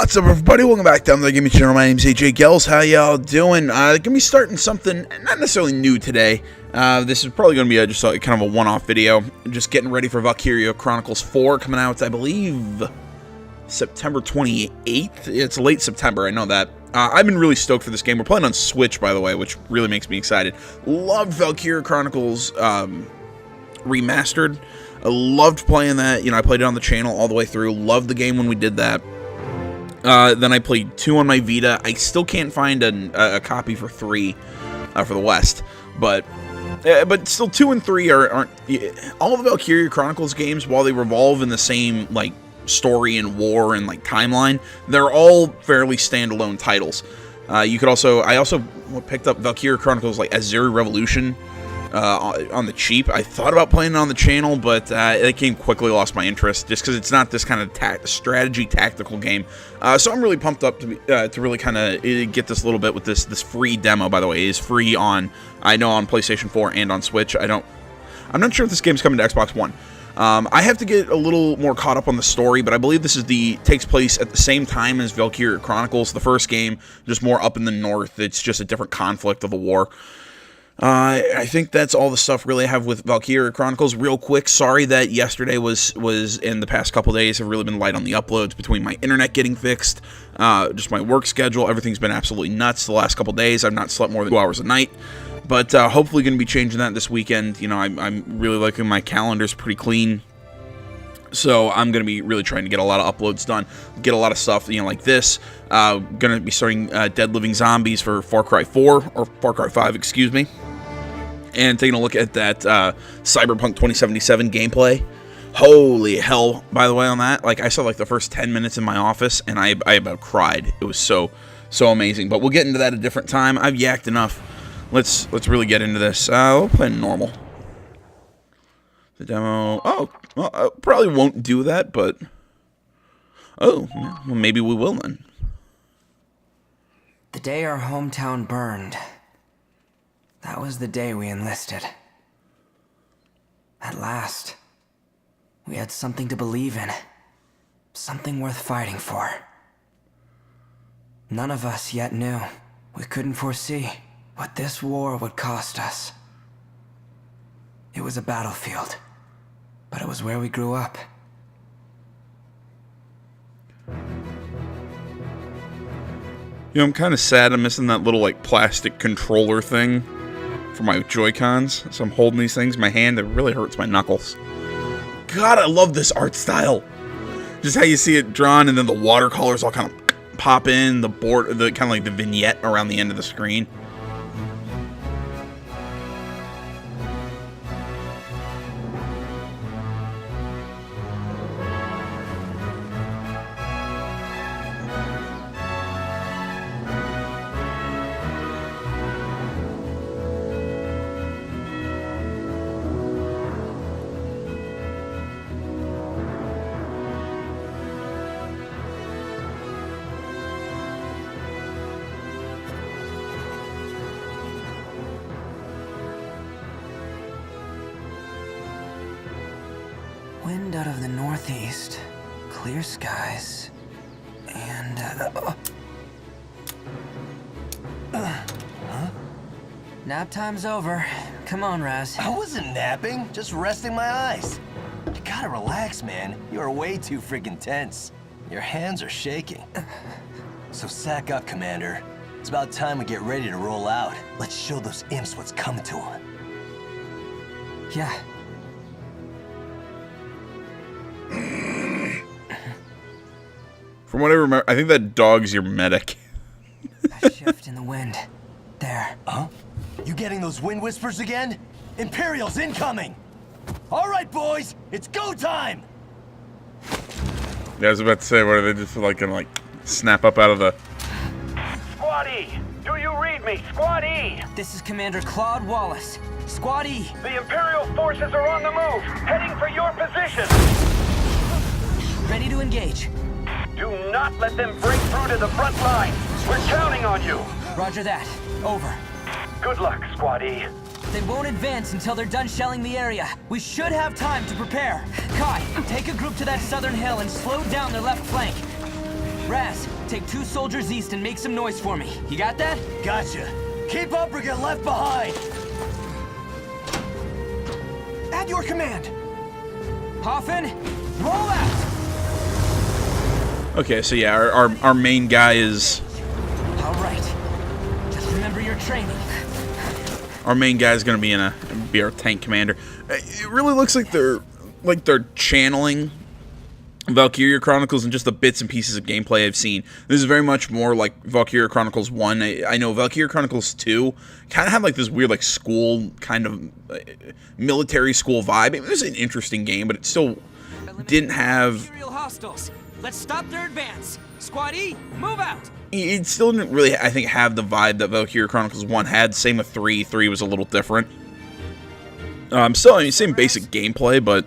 What's up, everybody? Welcome back down to the Gaming Channel. My name's AJ Gels. How y'all doing? Gonna be starting something not necessarily new today. This is probably gonna be just kind of a one-off video. Just getting ready for Valkyria Chronicles 4 coming out, I believe, September 28th. It's late September, I know that. I've been really stoked for this game. We're playing on Switch, by the way, which really makes me excited. Loved Valkyria Chronicles Remastered. I loved playing that. You know, I played it on the channel all the way through. Loved the game when we did that. Then I played 2 on my Vita. I still can't find a copy for 3 for the West, but still 2 and 3 aren't all the Valkyria Chronicles games. While they revolve in the same like story and war and like timeline, they're all fairly standalone titles. I also picked up Valkyria Chronicles like Azure Revolution on the cheap. I thought about playing it on the channel, but it came quickly lost my interest just because it's not this kind of strategy tactical game. So I'm really pumped up to really kind of get this a little bit with this free demo. By the way, it is free on PlayStation 4 and on Switch. I'm not sure if this game's coming to Xbox One. I have to get a little more caught up on the story, but I believe this takes place at the same time as Valkyria Chronicles, the first game, just more up in the north. It's just a different conflict of the war. I think that's all the stuff really I have with Valkyria Chronicles. Real quick, sorry that yesterday was in the past couple days have really been light on the uploads between my internet getting fixed, just my work schedule. Everything's been absolutely nuts the last couple days. I've not slept more than 2 hours a night, but hopefully going to be changing that this weekend. You know, I'm really liking my calendar's pretty clean. So I'm going to be really trying to get a lot of uploads done, get a lot of stuff, you know, like this. Going to be starting Dead Living Zombies for Far Cry 4, or Far Cry 5, excuse me. And taking a look at that Cyberpunk 2077 gameplay. Holy hell, by the way, on that. Like, I saw like the first 10 minutes in my office, and I about cried. It was so amazing. But we'll get into that a different time. I've yacked enough. Let's really get into this. We'll play normal. The demo. Oh, well, I probably won't do that, but oh, well, maybe we will then. The day our hometown burned, that was the day we enlisted. At last, we had something to believe in, something worth fighting for. None of us yet knew. We couldn't foresee what this war would cost us. It was a battlefield, but it was where we grew up. You know, I'm kind of sad I'm missing that little, like, plastic controller thing for my Joy-Cons. So I'm holding these things in my hand. It really hurts my knuckles. God, I love this art style. Just how you see it drawn, and then the watercolors all kind of pop in, the kind of like the vignette around the end of the screen. Wind out of the northeast, clear skies, and nap time's over. Come on, Raz. I wasn't napping, just resting my eyes. You gotta relax, man. You are way too freaking tense. Your hands are shaking. So sack up, Commander. It's about time we get ready to roll out. Let's show those imps what's coming to them. Yeah. From what I remember, I think that dog's your medic. A shift in the wind. There. Huh? You getting those wind whispers again? Imperials incoming! All right, boys, it's go time! Yeah, I was about to say, what are they just like gonna like snap up out of the... Squad E, do you read me? Squad E! This is Commander Claude Wallace. Squad E. The Imperial forces are on the move, heading for your position! Ready to engage. Do not let them break through to the front line. We're counting on you. Roger that. Over. Good luck, Squad E. They won't advance until they're done shelling the area. We should have time to prepare. Kai, take a group to that southern hill and slow down their left flank. Raz, Take 2 soldiers east and make some noise for me. You got that? Gotcha. Keep up or get left behind. At your command. Hoffman, roll out! Okay, so yeah, our main guy is... All right. Just remember your training. Our main guy is going to be our tank commander. It really looks like they're channeling Valkyria Chronicles and just the bits and pieces of gameplay I've seen. This is very much more like Valkyria Chronicles 1. I know Valkyria Chronicles 2 kind of had like this weird like school kind of military school vibe. It was an interesting game, but it still didn't have... Imperial hostiles. Let's stop their advance. Squad E, move out. It still didn't really, I think, have the vibe that Valkyria Chronicles 1 had. Same with 3. 3 was a little different. Still, I mean, same basic gameplay, but...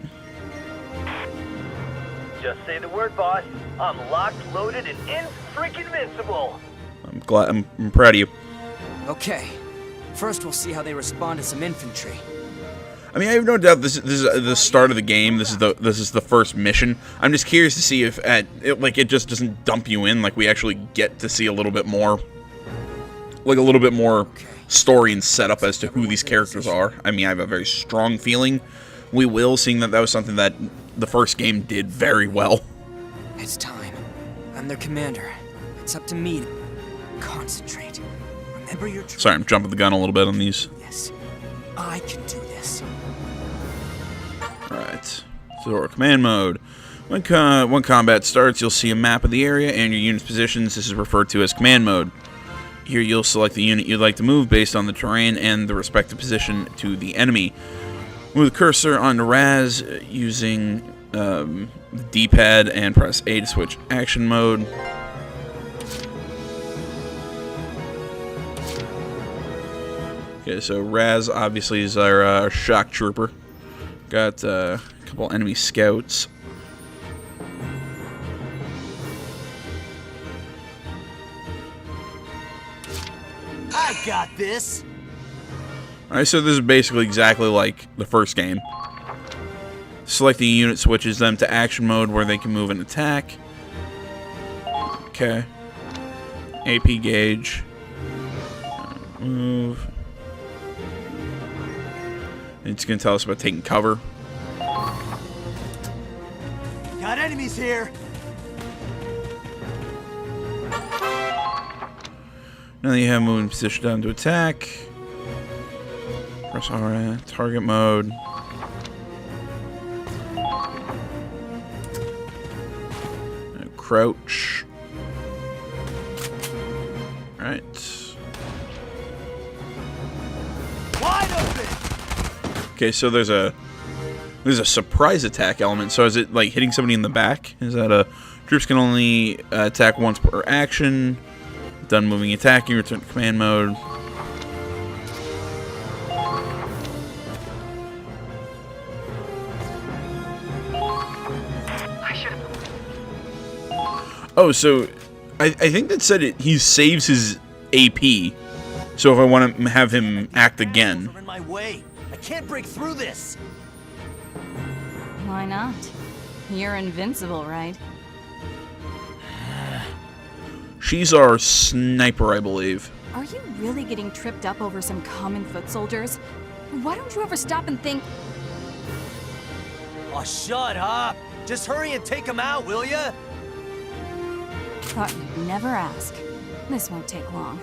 Just say the word, boss. I'm locked, loaded, and in-freaking-vincible. I'm proud of you. Okay. First, we'll see how they respond to some infantry. I mean, I have no doubt this is the start of the game. This is the first mission. I'm just curious to see if it just doesn't dump you in. Like we actually get to see a little bit more, story and setup as to who these characters are. I mean, I have a very strong feeling we will, seeing that was something that the first game did very well. It's time. I'm their commander. It's up to me to concentrate. Remember your... Sorry, I'm jumping the gun a little bit on these. Yes, I can do this. Alright, so our command mode. When combat starts, you'll see a map of the area and your unit's positions. This is referred to as command mode. Here you'll select the unit you'd like to move based on the terrain and the respective position to the enemy. Move the cursor onto Raz using the D-pad and press A to switch action mode. Okay, so Raz obviously is our shock trooper. Got a couple enemy scouts. I got this. Alright, so this is basically exactly like the first game. Selecting a unit switches them to action mode where they can move and attack. Okay. AP gauge. Move. It's going to tell us about taking cover. Got enemies here. Now that you have moving position down to attack. Press R, target mode. Crouch. Alright. Wide open. Okay, so there's a surprise attack element. So is it like hitting somebody in the back? Is that a troops can only attack once per action? Done moving attacking, return to command mode. Oh, so I think that said he saves his AP. So if I want to have him act again. In my way. I can't break through this. Why not? You're invincible, right? She's our sniper, I believe. Are you really getting tripped up over some common foot soldiers? Why don't you ever stop and think... Oh, shut up. Just hurry and take him out, will ya? Thought you'd never ask. This won't take long.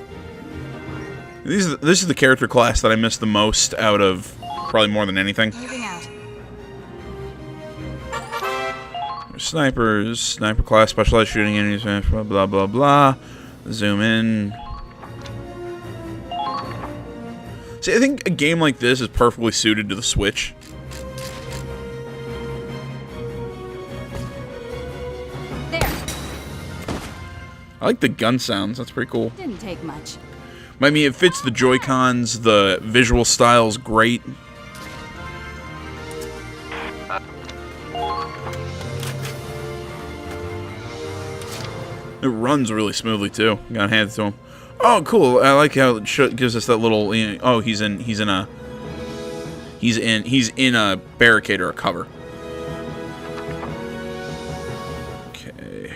This is the character class that I miss the most out of probably more than anything. Moving out. Snipers, sniper class, specialized shooting enemies, blah blah blah blah. Zoom in. See, I think a game like this is perfectly suited to the Switch. There. I like the gun sounds. That's pretty cool. Didn't take much. I mean, it fits the Joy-Cons. The visual style's great. It runs really smoothly too. Gotta hand it to him. Oh, cool! I like how it gives us that little. You know, oh, he's in a barricade or a cover. Okay.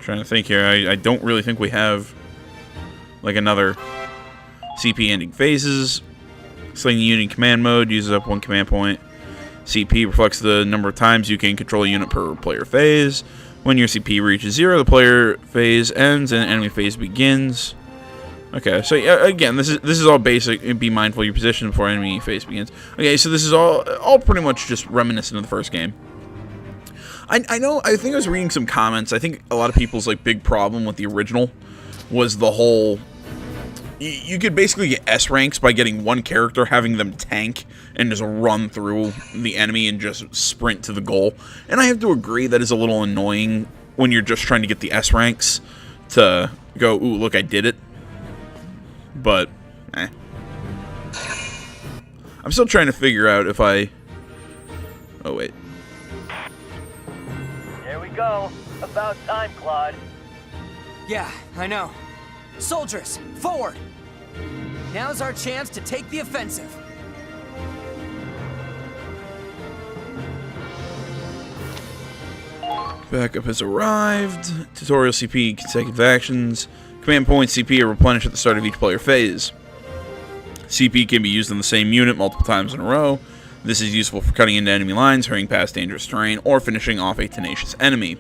Trying to think here. I don't really think we have like another CP ending phases. Selecting unit in command mode uses up 1 command point. CP reflects the number of times you can control a unit per player phase. When your CP reaches 0, the player phase ends and enemy phase begins. Okay, so again, this is all basic. Be mindful of your position before enemy phase begins. Okay, so this is all pretty much just reminiscent of the first game. I know. I think I was reading some comments. I think a lot of people's like big problem with the original was the whole. You could basically get S ranks by getting one character, having them tank and just run through the enemy and just sprint to the goal. And I have to agree that is a little annoying when you're just trying to get the S ranks to go, ooh, look, I did it. But, I'm still trying to figure out if I... Oh, wait. Here we go. About time, Claude. Yeah, I know. Soldiers, forward! Now's our chance to take the offensive. Backup has arrived. Tutorial CP consecutive actions. Command points CP are replenished at the start of each player phase. CP can be used on the same unit multiple times in a row. This is useful for cutting into enemy lines, hurrying past dangerous terrain, or finishing off a tenacious enemy.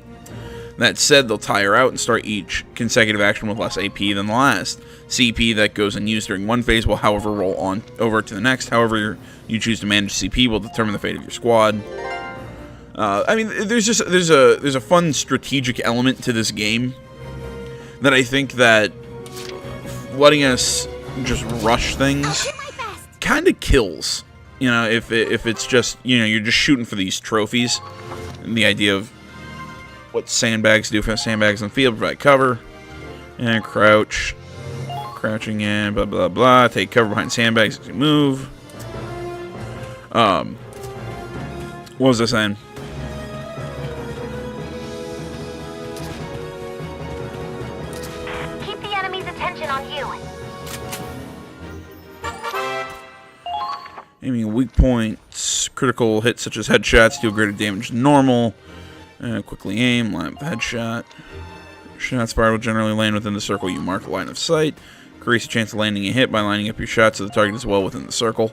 That said, they'll tire out and start each consecutive action with less AP than the last. CP that goes unused during one phase will, however, roll on over to the next. However you choose to manage CP will determine the fate of your squad. I mean, there's a fun strategic element to this game that I think that letting us just rush things kind of kills. You know, if it's just, you know, you're just shooting for these trophies, and the idea of what sandbags do. For sandbags on the field, provide cover and crouching in, blah blah blah. Take cover behind sandbags as you move. What was I saying? Keep the enemy's attention on you. Aiming at weak points, critical hits such as headshots deal greater damage than normal. Quickly aim, line up the headshot. Shots fired will generally land within the circle you mark, line of sight. Increase the chance of landing a hit by lining up your shot so the target is well within the circle.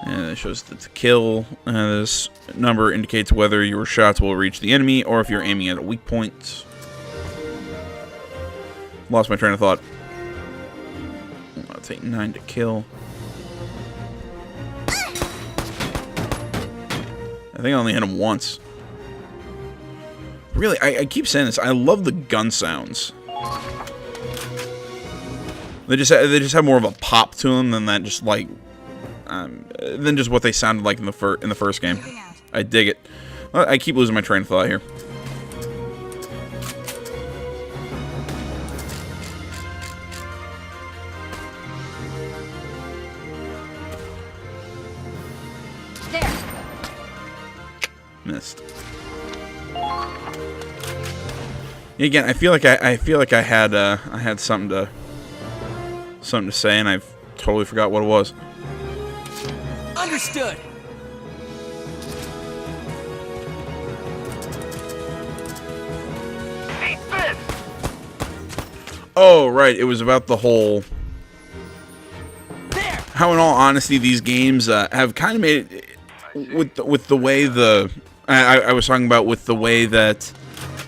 And it shows the kill. This number indicates whether your shots will reach the enemy or if you're aiming at a weak point. Lost my train of thought. I'll take 9 to kill. I think I only hit him once. Really, I keep saying this. I love the gun sounds. They just have more of a pop to them than that. Just like than just what they sounded like in the first game. I dig it. I keep losing my train of thought here. There. Missed. Again, I feel like I had something to say, and I've totally forgot what it was. Understood. Oh, right. It was about the whole. There. How, in all honesty, these games have kind of made it with the way I was talking about with the way that.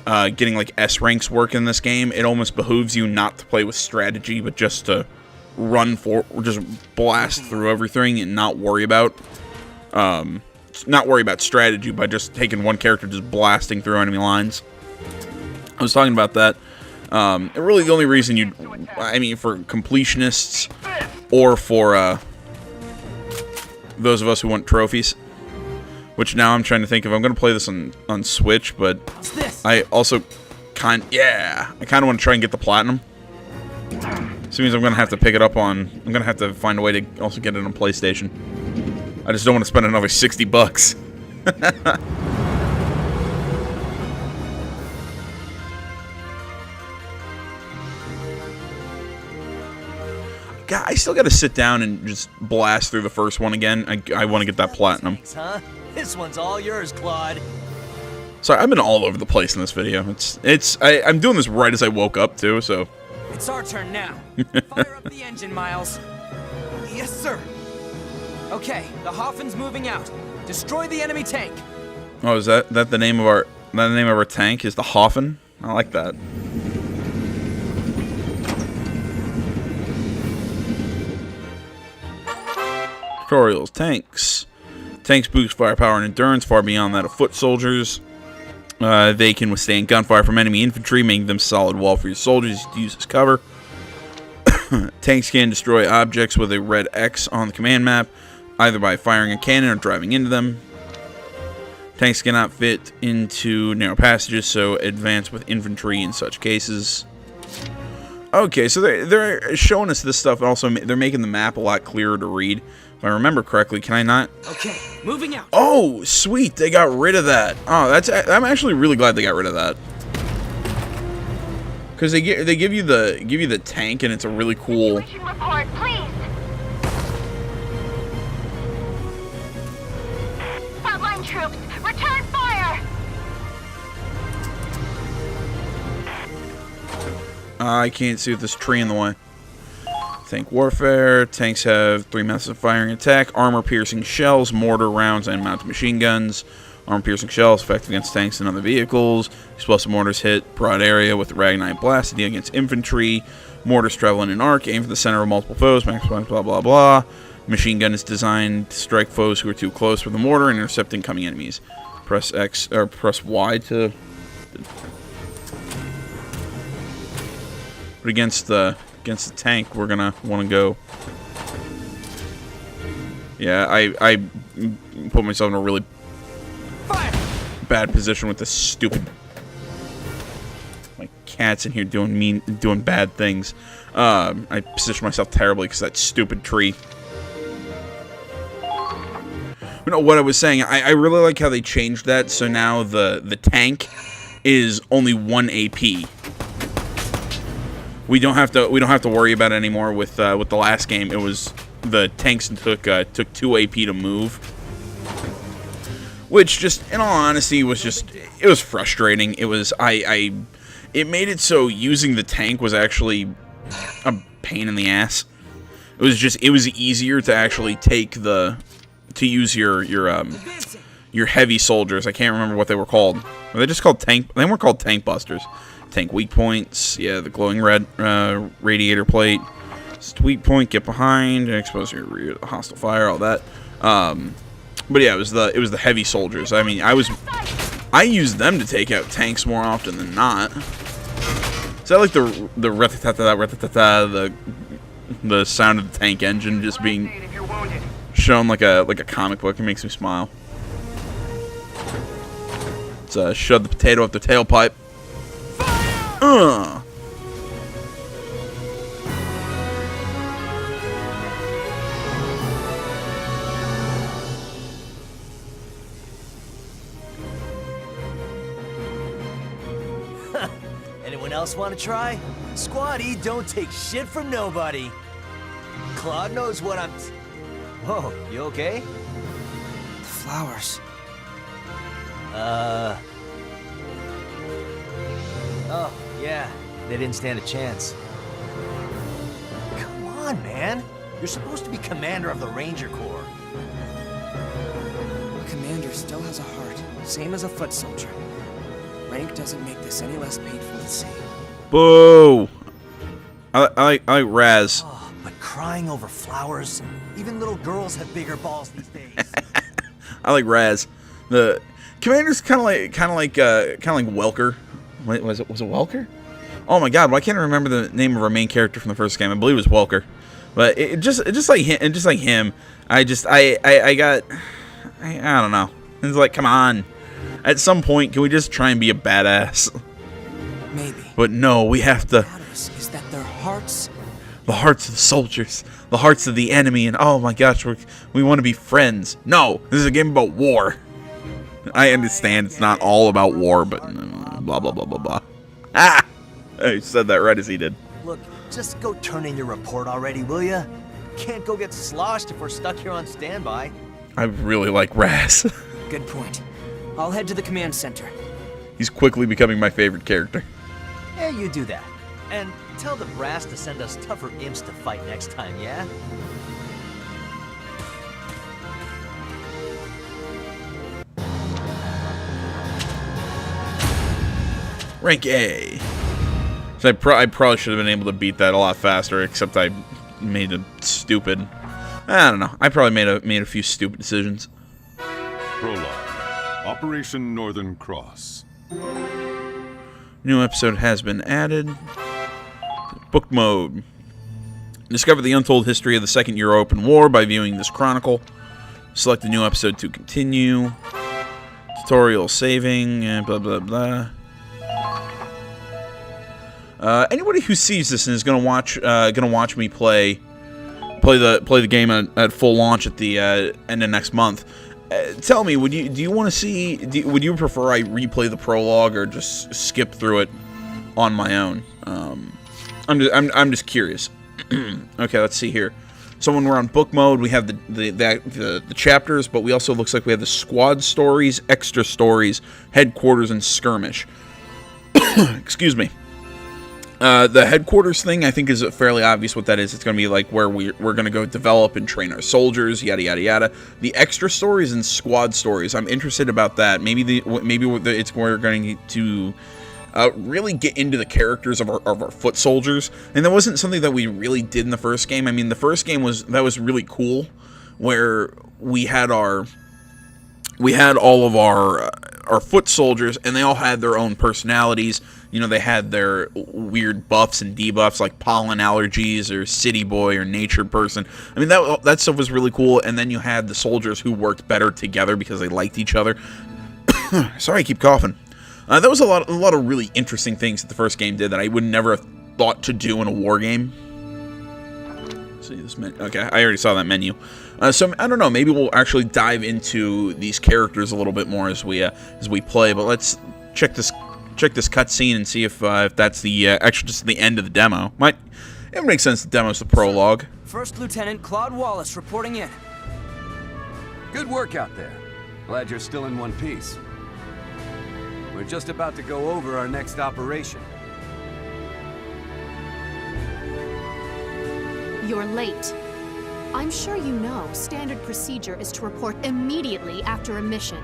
Getting like S ranks work in this game, it almost behooves you not to play with strategy, but just to just blast through everything and not worry about strategy by just taking one character, just blasting through enemy lines. I was talking about that. And really, the only reason for completionists or for those of us who want trophies. Which now I'm trying to think if I'm going to play this on Switch, but I also kind of want to try and get the platinum. So it means I'm going to have to pick it up on. I'm going to have to find a way to also get it on PlayStation. I just don't want to spend another $60. God, I still got to sit down and just blast through the first one again. I want to get that platinum. Thanks, huh? This one's all yours, Claude. Sorry, I've been all over the place in this video. I'm doing this right as I woke up too, so. It's our turn now. Fire up the engine, Miles. Yes, sir. Okay, the Hoffin's moving out. Destroy the enemy tank. Oh, is that the name of our tank? Is the Hoffen? I like that. Tutorials. Tanks. Tanks boost firepower and endurance far beyond that of foot soldiers. They can withstand gunfire from enemy infantry, making them a solid wall for your soldiers to use as cover. Tanks can destroy objects with a red X on the command map, either by firing a cannon or driving into them. Tanks cannot fit into narrow passages, so advance with infantry in such cases. Okay, so they're showing us this stuff, and also they're making the map a lot clearer to read. If I remember correctly, can I not? Okay, moving out. Oh, sweet! They got rid of that. Oh, I'm actually really glad they got rid of that. Because they give you the tank, and it's a really cool. Situation report, please. Frontline troops, return fire. I can't see with this tree in the way. Tank warfare. Tanks have 3 methods of firing attack: armor-piercing shells, mortar rounds, and mounted machine guns. Armor-piercing shells effective against tanks and other vehicles. Explosive mortars hit broad area with the Ragnite blast to deal against infantry. Mortars travel in an arc, aim for the center of multiple foes. Blah blah blah. Machine gun is designed to strike foes who are too close for the mortar and intercept incoming enemies. Press X or press Y to. But against the tank, we're gonna want to go. Yeah, I put myself in a really bad position with this stupid. My cat's in here doing bad things. I positioned myself terribly because that stupid tree. You know what I was saying? I really like how they changed that. So now the tank is only 1 AP. We don't have to worry about it anymore with the last game. It was the tanks took 2 AP to move, which just in all honesty it was frustrating. It was it made it so using the tank was actually a pain in the ass. It was easier to actually to use your heavy soldiers. I can't remember what they were called. Were they just called tank? They weren't called tank busters. Tank weak points, yeah, the glowing red radiator plate. Just weak point, get behind, and expose your rear to hostile fire, all that. But yeah, it was the heavy soldiers. I mean, I used them to take out tanks more often than not. So I like the rat-a-tat-tat, the sound of the tank engine just being shown like a comic book. It makes me smile. Let's shove the potato up the tailpipe. Anyone else want to try? Squatty don't take shit from nobody. Claude knows what I'm... Whoa, you okay? The flowers. Oh, yeah. They didn't stand a chance. Come on, man. You're supposed to be commander of the Ranger Corps. A commander still has a heart, same as a foot soldier. Rank doesn't make this any less painful to see. Boo! I like Raz. Oh, but crying over flowers, even little girls have bigger balls these days. I like Raz. The commander's kind of like Welker. Wait, was it Welker? Oh my God! Why can't I remember the name of our main character from the first game? I believe it was Welker. But it just like him. I don't know. It's like, come on. At some point, can we just try and be a badass? Maybe. But no, we have to. Is that their hearts? The hearts of the soldiers, the hearts of the enemy, and oh my gosh, we want to be friends. No, this is a game about war. I understand it's not all about war, but blah blah blah blah blah. Ah! I said that right as he did. Look, just go turn in your report already, will ya? Can't go get sloshed if we're stuck here on standby. I really like Raz. Good point. I'll head to the command center. He's quickly becoming my favorite character. Yeah, you do that. And tell the brass to send us tougher imps to fight next time, yeah? Rank A. So I probably should have been able to beat that a lot faster, except I made a stupid... I don't know. I probably made a few stupid decisions. Prologue. Operation Northern Cross. New episode has been added. Book mode. Discover the untold history of the Second Euro-Open War by viewing this chronicle. Select the new episode to continue. Tutorial saving, blah blah blah. Anybody who sees this and is gonna watch me play the game at full launch at the end of next month, tell me, would you prefer I replay the prologue or just skip through it on my own? I'm just curious. Okay, let's see here. So when we're on book mode, we have the chapters, but we also looks like we have the squad stories, extra stories, headquarters, and skirmish. Excuse me. The headquarters thing, I think, is fairly obvious what that is. It's going to be like where we're going to go develop and train our soldiers, yada yada yada. The extra stories and squad stories, I'm interested about that. Maybe it's where we're going to really get into the characters of our foot soldiers, and that wasn't something that we really did in the first game. I mean, the first game was really cool, where we had all of our foot soldiers, and they all had their own personalities. You know, they had their weird buffs and debuffs, like pollen allergies or city boy or nature person. I mean, that stuff was really cool. And then you had the soldiers who worked better together because they liked each other. Sorry, I keep coughing. That was a lot of really interesting things that the first game did that I would never have thought to do in a war game. See this menu? Okay, I already saw that menu. So I don't know. Maybe we'll actually dive into these characters a little bit more as we play. But let's check this cutscene and see if that's the actually just the end of the demo. It makes sense. The demo's the prologue. First Lieutenant Claude Wallace reporting in. Good work out there. Glad you're still in one piece. We're just about to go over our next operation. You're late. I'm sure you know standard procedure is to report immediately after a mission.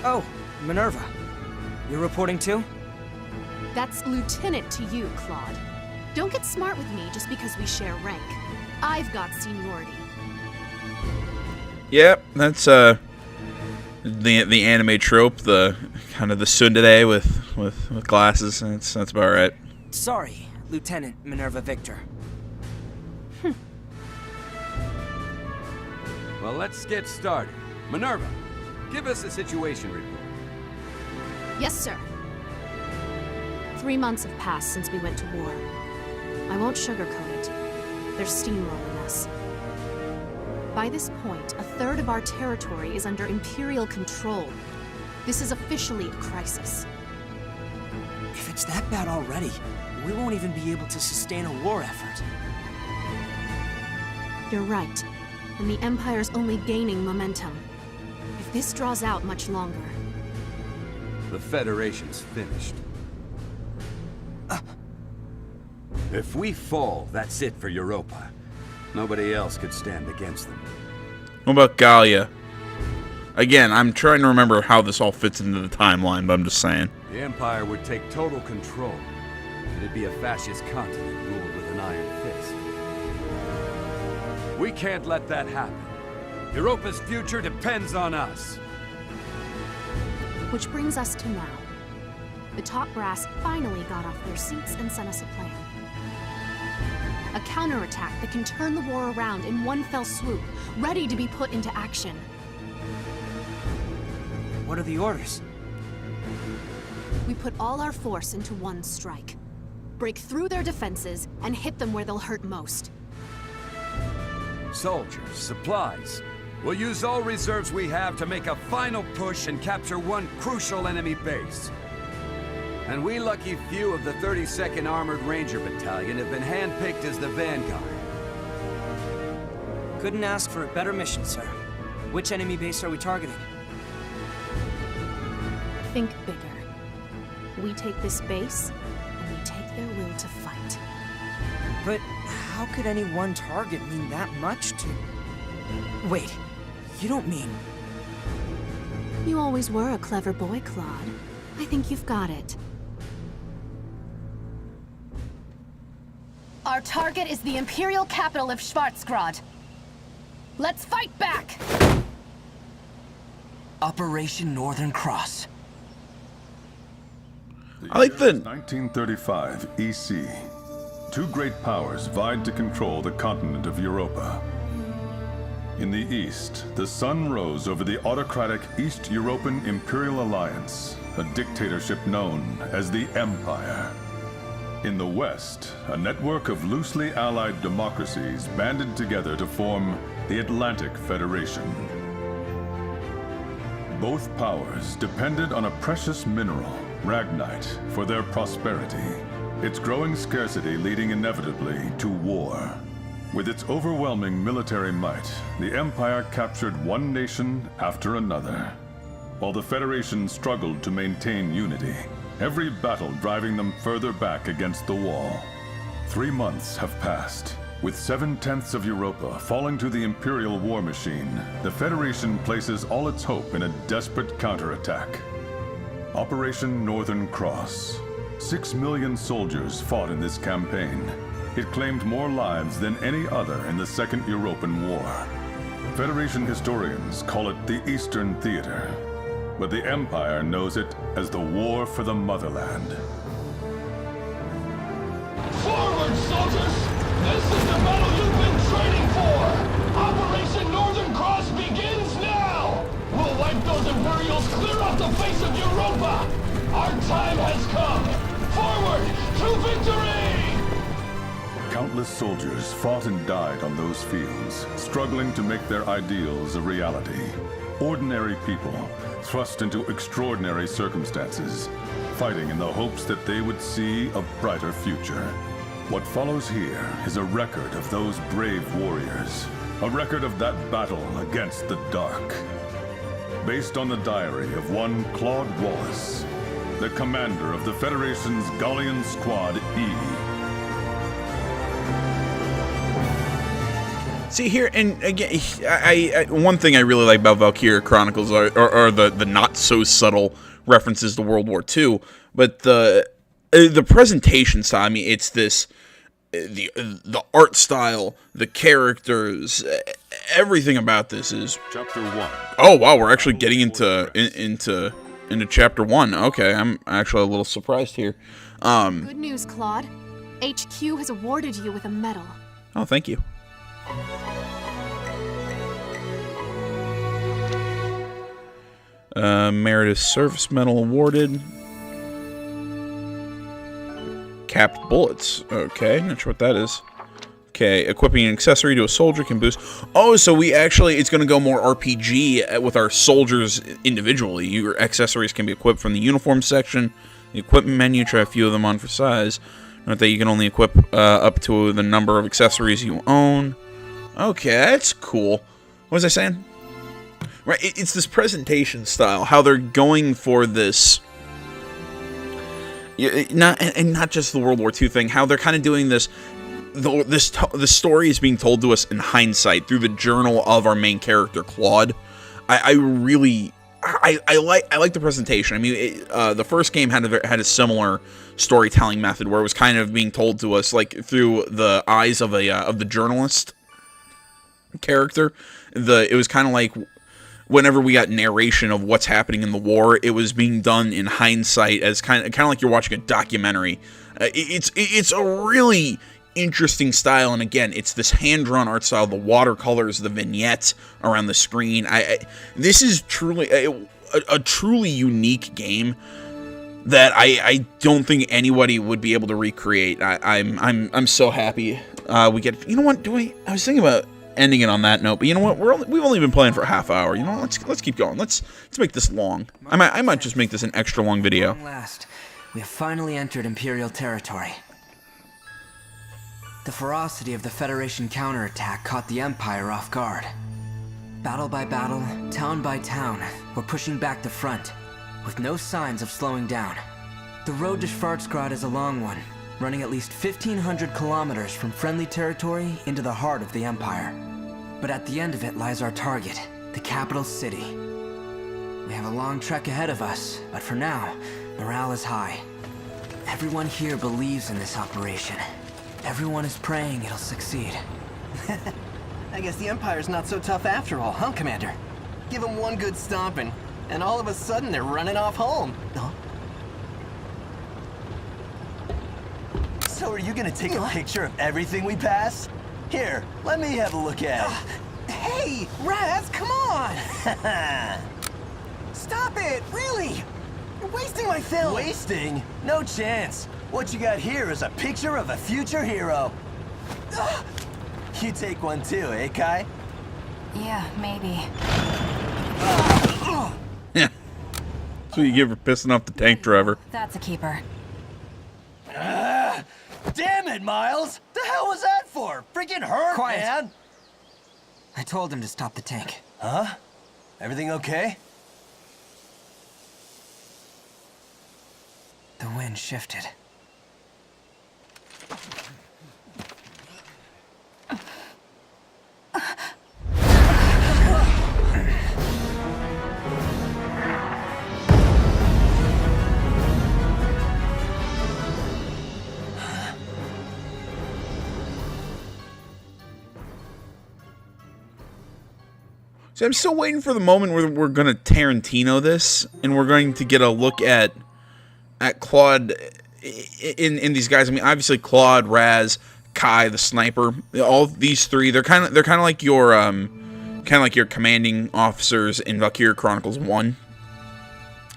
Oh, Minerva. You're reporting too? That's lieutenant to you, Claude. Don't get smart with me just because we share rank. I've got seniority. Yep, that's the anime trope, the kind of the tsundere with glasses. That's about right. Sorry, Lieutenant Minerva Victor. Well, let's get started. Minerva, give us a situation report. Yes, sir. 3 months have passed since we went to war. I won't sugarcoat it. They're steamrolling us. By this point, a third of our territory is under Imperial control. This is officially a crisis. If it's that bad already, we won't even be able to sustain a war effort. You're right. And the Empire's only gaining momentum. If this draws out much longer... The Federation's finished. If we fall, that's it for Europa. Nobody else could stand against them. What about Gallia? Again, I'm trying to remember how this all fits into the timeline, but I'm just saying. The Empire would take total control. It'd be a fascist continent ruled with an iron fist. We can't let that happen. Europa's future depends on us. Which brings us to now. The top brass finally got off their seats and sent us a plan. A counterattack that can turn the war around in one fell swoop, ready to be put into action. What are the orders? We put all our force into one strike. Break through their defenses and hit them where they'll hurt most. Soldiers, supplies. We'll use all reserves we have to make a final push and capture one crucial enemy base. And we lucky few of the 32nd Armored Ranger Battalion have been handpicked as the vanguard. Couldn't ask for a better mission, sir. Which enemy base are we targeting? Think bigger. We take this base, and we take their will to fight. But how could any one target mean that much to... Wait, you don't mean... You always were a clever boy, Claude. I think you've got it. Our target is the Imperial capital of Schwarzgrad. Let's fight back! Operation Northern Cross. I like the 1935 EC. Two great powers vied to control the continent of Europa. In the east, the sun rose over the autocratic East European Imperial Alliance, a dictatorship known as the Empire. In the west, a network of loosely allied democracies banded together to form the Atlantic Federation. Both powers depended on a precious mineral, Ragnite, for their prosperity, its growing scarcity leading inevitably to war. With its overwhelming military might, the Empire captured one nation after another. While the Federation struggled to maintain unity, every battle driving them further back against the wall. 3 months have passed. With 7/10 of Europa falling to the Imperial war machine, the Federation places all its hope in a desperate counterattack. Operation Northern Cross. 6 million soldiers fought in this campaign. It claimed more lives than any other in the Second European War. Federation historians call it the Eastern Theater, but the Empire knows it as the War for the Motherland. Forward, soldiers! This is the battle you've been training for! Operation Northern Cross begins now! We'll wipe those Imperials clear off the face of Europa! Our time has come! Forward to victory! Countless soldiers fought and died on those fields, struggling to make their ideals a reality. Ordinary people, thrust into extraordinary circumstances, fighting in the hopes that they would see a brighter future. What follows here is a record of those brave warriors, a record of that battle against the dark. Based on the diary of one Claude Wallace, the commander of the Federation's Gallian Squad E. See here, and again, I one thing I really like about Valkyria Chronicles are the not so subtle references to World War II, but the presentation style. I mean, it's this the art style, the characters, everything about this is Chapter 1. Oh wow, we're actually getting into Chapter 1. Okay, I'm actually a little surprised here. Good news, Claude. HQ has awarded you with a medal. Oh, thank you. Meritus Service Medal awarded. Capped bullets. Okay, not sure what that is. Okay, equipping an accessory to a soldier can boost. Oh, so it's going to go more RPG with our soldiers individually. Your accessories can be equipped from the uniform section, the equipment menu. Try a few of them on for size. Note that you can only equip up to the number of accessories you own. Okay, that's cool. What was I saying? Right, it's this presentation style, how they're going for this, not just the World War II thing, how they're kind of doing this. The story is being told to us in hindsight through the journal of our main character Claude. I like the presentation. I mean, the first game had a similar storytelling method where it was kind of being told to us like through the eyes of the journalist character. It was kind of like whenever we got narration of what's happening in the war, it was being done in hindsight as kind of like you're watching a documentary. It's a really interesting style, and again, it's this hand-drawn art style, the watercolors, the vignettes around the screen. This is truly a truly unique game that I don't think anybody would be able to recreate. I'm so happy we get. You know what? I was thinking about ending it on that note, but you know what? We've only been playing for a half hour. You know, let's keep going. Let's make this long. I might just make this an extra long video. Long last, we have finally entered Imperial territory. The ferocity of the Federation counterattack caught the Empire off guard. Battle by battle, town by town, we're pushing back the front. with no signs of slowing down. The road to Schwarzgrad is a long one, running at least 1,500 kilometers from friendly territory into the heart of the Empire. But at the end of it lies our target, the capital city. We have a long trek ahead of us, but for now, morale is high. Everyone here believes in this operation. Everyone is praying it'll succeed. I guess the Empire's not so tough after all, huh, Commander? Give them one good stomping, and all of a sudden they're running off home. Huh? So are you gonna take a picture of everything we pass? Here, let me have a look at it. Hey, Raz, come on! Stop it, really! You're wasting my film! Wasting? No chance. What you got here is a picture of a future hero. You take one too, eh, Kai? Yeah, maybe. Yeah. That's what you give for pissing off the tank driver. That's a keeper. Damn it, Miles! The hell was that for? Freaking hurt, Quiet. man! I told him to stop the tank. Huh? Everything okay? The wind shifted. So I'm still waiting for the moment where we're going to Tarantino this, and we're going to get a look at Claude in these guys. I mean, obviously Claude, Raz, Kai, the sniper, all these three. They're kind of like your commanding officers in Valkyria Chronicles 1.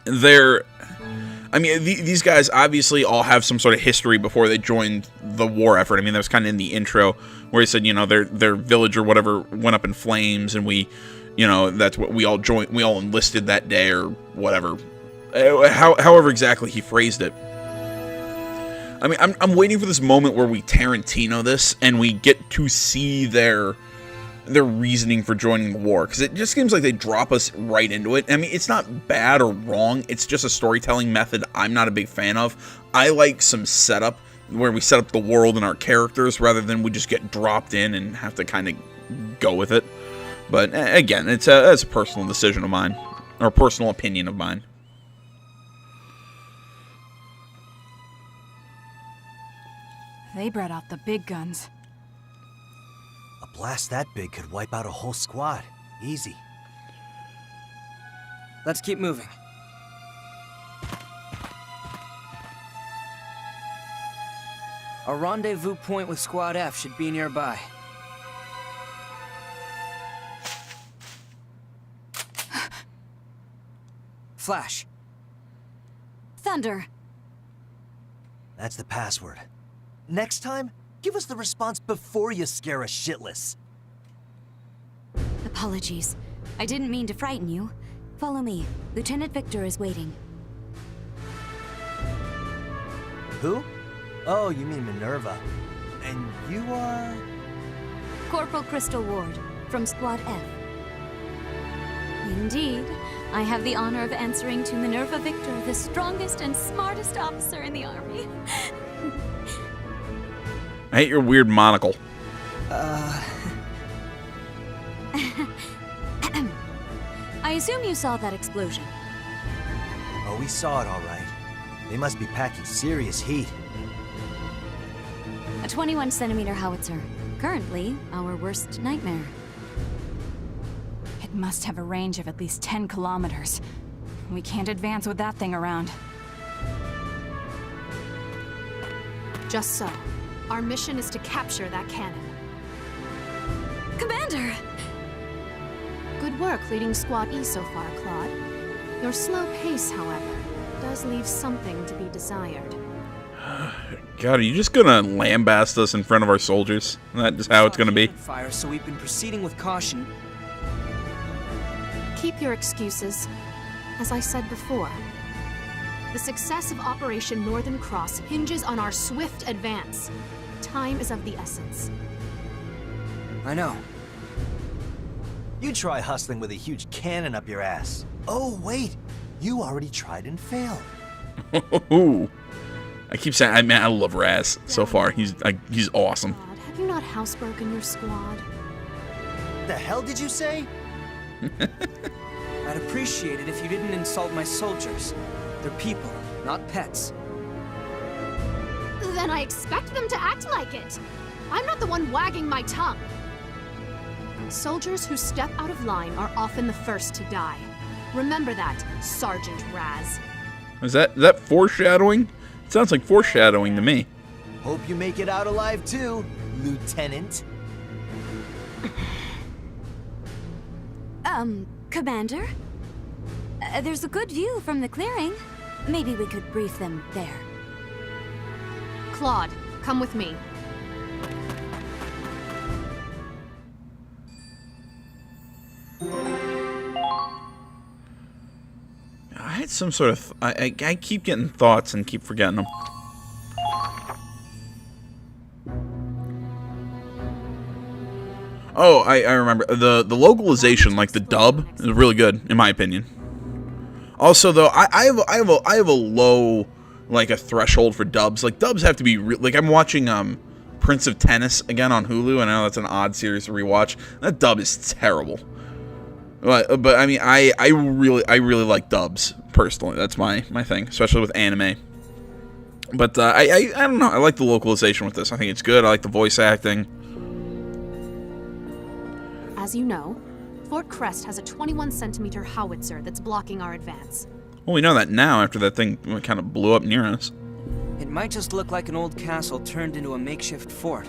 I mean, these guys obviously all have some sort of history before they joined the war effort. I mean, that was kind of in the intro where he said, you know, their village or whatever went up in flames, and we, you know, that's what we all enlisted that day or whatever. However exactly he phrased it. I mean, I'm waiting for this moment where we Tarantino this and we get to see their reasoning for joining the war, because it just seems like they drop us right into it. I mean, it's not bad or wrong, it's just a storytelling method I'm not a big fan of. I like some setup where we set up the world and our characters rather than we just get dropped in and have to kind of go with it. But again, it's a personal decision of mine, or personal opinion of mine. They brought out the big guns. A blast that big could wipe out a whole squad. Easy. Let's keep moving. Our rendezvous point with Squad F should be nearby. Flash. Thunder. That's the password. Next time, give us the response before you scare us shitless. Apologies. I didn't mean to frighten you. Follow me. Lieutenant Victor is waiting. Who? Oh, you mean Minerva. And you are... Corporal Crystal Ward, from Squad F. Indeed. I have the honor of answering to Minerva Victor, the strongest and smartest officer in the Army. I hate your weird monocle. I assume you saw that explosion. Oh, we saw it all right. They must be packing serious heat. A 21-centimeter howitzer. Currently, our worst nightmare. It must have a range of at least 10 kilometers. We can't advance with that thing around. Just so. Our mission is to capture that cannon. Commander! Good work leading Squad E so far, Claude. Your slow pace, however, does leave something to be desired. God, are you just gonna lambaste us in front of our soldiers? That is how it's gonna be. Fire, so we've been proceeding with caution. Keep your excuses. As I said before, the success of Operation Northern Cross hinges on our swift advance. Time is of the essence. I know. You try hustling with a huge cannon up your ass. Oh, wait. You already tried and failed. Ooh. I keep saying, I love Raz so far. He's awesome. God, have you not housebroken your squad? The hell did you say? I'd appreciate it if you didn't insult my soldiers. They're people, not pets. Then I expect them to act like it. I'm not the one wagging my tongue. Soldiers who step out of line are often the first to die. Remember that, Sergeant Raz. Is that foreshadowing? It sounds like foreshadowing to me. Hope you make it out alive too, Lieutenant. Commander? There's a good view from the clearing. Maybe we could brief them there. Claude, come with me. I had some sort of... I keep getting thoughts and keep forgetting them. Oh, I remember. The localization, like the dub, is really good, in my opinion. Also, though, I have a low, like, a threshold for dubs. Like, dubs have to be... like, I'm watching Prince of Tennis again on Hulu. I know that's an odd series to rewatch. That dub is terrible. But I mean, I really like dubs personally. That's my thing, especially with anime. But I don't know. I like the localization with this. I think it's good. I like the voice acting. As you know, Fort Crest has a 21-centimeter howitzer that's blocking our advance. Well, we know that now after that thing kind of blew up near us. It might just look like an old castle turned into a makeshift fort.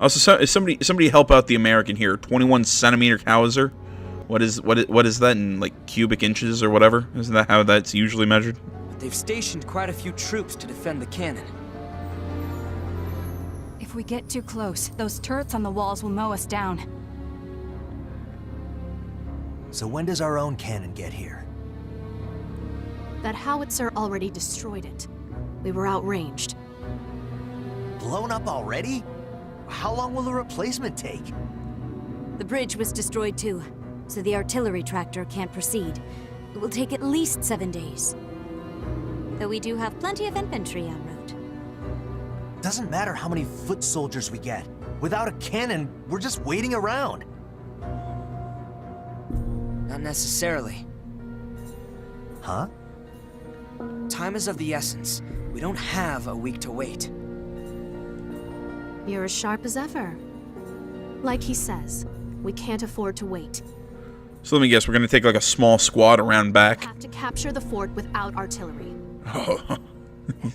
Also, somebody help out the American here. 21-centimeter howitzer. What is that in, like, cubic inches or whatever? Isn't that how that's usually measured? But they've stationed quite a few troops to defend the cannon. If we get too close, those turrets on the walls will mow us down. So when does our own cannon get here? That howitzer already destroyed it. We were outranged. Blown up already? How long will the replacement take? The bridge was destroyed too, so the artillery tractor can't proceed. It will take at least 7 days. Though we do have plenty of infantry en route. Doesn't matter how many foot soldiers we get. Without a cannon, we're just waiting around. Not necessarily. Huh? Time is of the essence. We don't have a week to wait. You're as sharp as ever. Like he says, we can't afford to wait. So let me guess, we're going to take like a small squad around back. We have to capture the fort without artillery. Oh,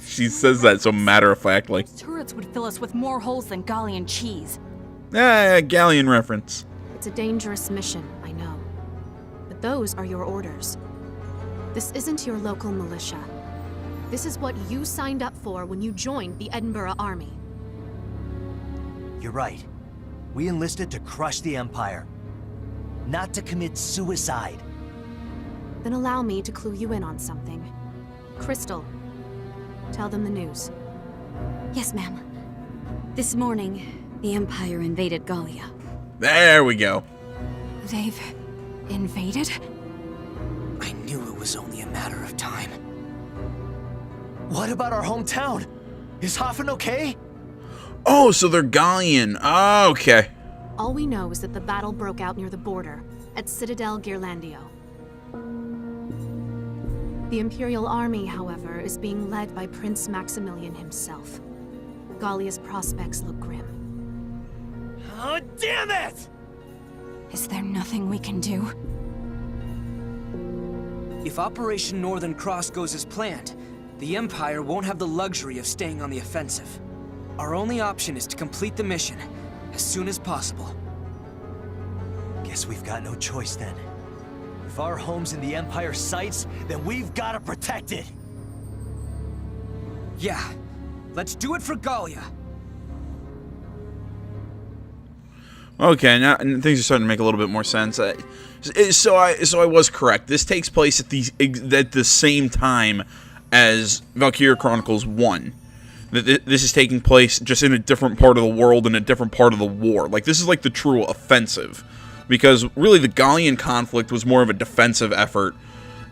she says that so matter-of-factly. Those turrets would fill us with more holes than Gallian cheese. Galleon reference. It's a dangerous mission, I know. But those are your orders. This isn't your local militia. This is what you signed up for when you joined the Edinburgh Army. You're right. We enlisted to crush the Empire, not to commit suicide. Then allow me to clue you in on something. Crystal, tell them the news. Yes, ma'am. This morning, the Empire invaded Gallia. There we go. They've invaded? I knew it was only a matter of time. What about our hometown? Is Hafen okay? Oh, so they're Gallian. Oh, okay. All we know is that the battle broke out near the border, at Citadel Ghirlandaio. The Imperial Army, however, is being led by Prince Maximilian himself. Gallia's prospects look grim. Oh, damn it! Is there nothing we can do? If Operation Northern Cross goes as planned, the Empire won't have the luxury of staying on the offensive. Our only option is to complete the mission as soon as possible. Guess we've got no choice then. If our home's in the Empire's sights, then we've got to protect it. Yeah, let's do it for Gallia. Okay, now things are starting to make a little bit more sense. So I was correct. This takes place at the same time as Valkyria Chronicles 1. This is taking place just in a different part of the world and a different part of the war. Like, this is like the true offensive. Because really the Gallian conflict was more of a defensive effort.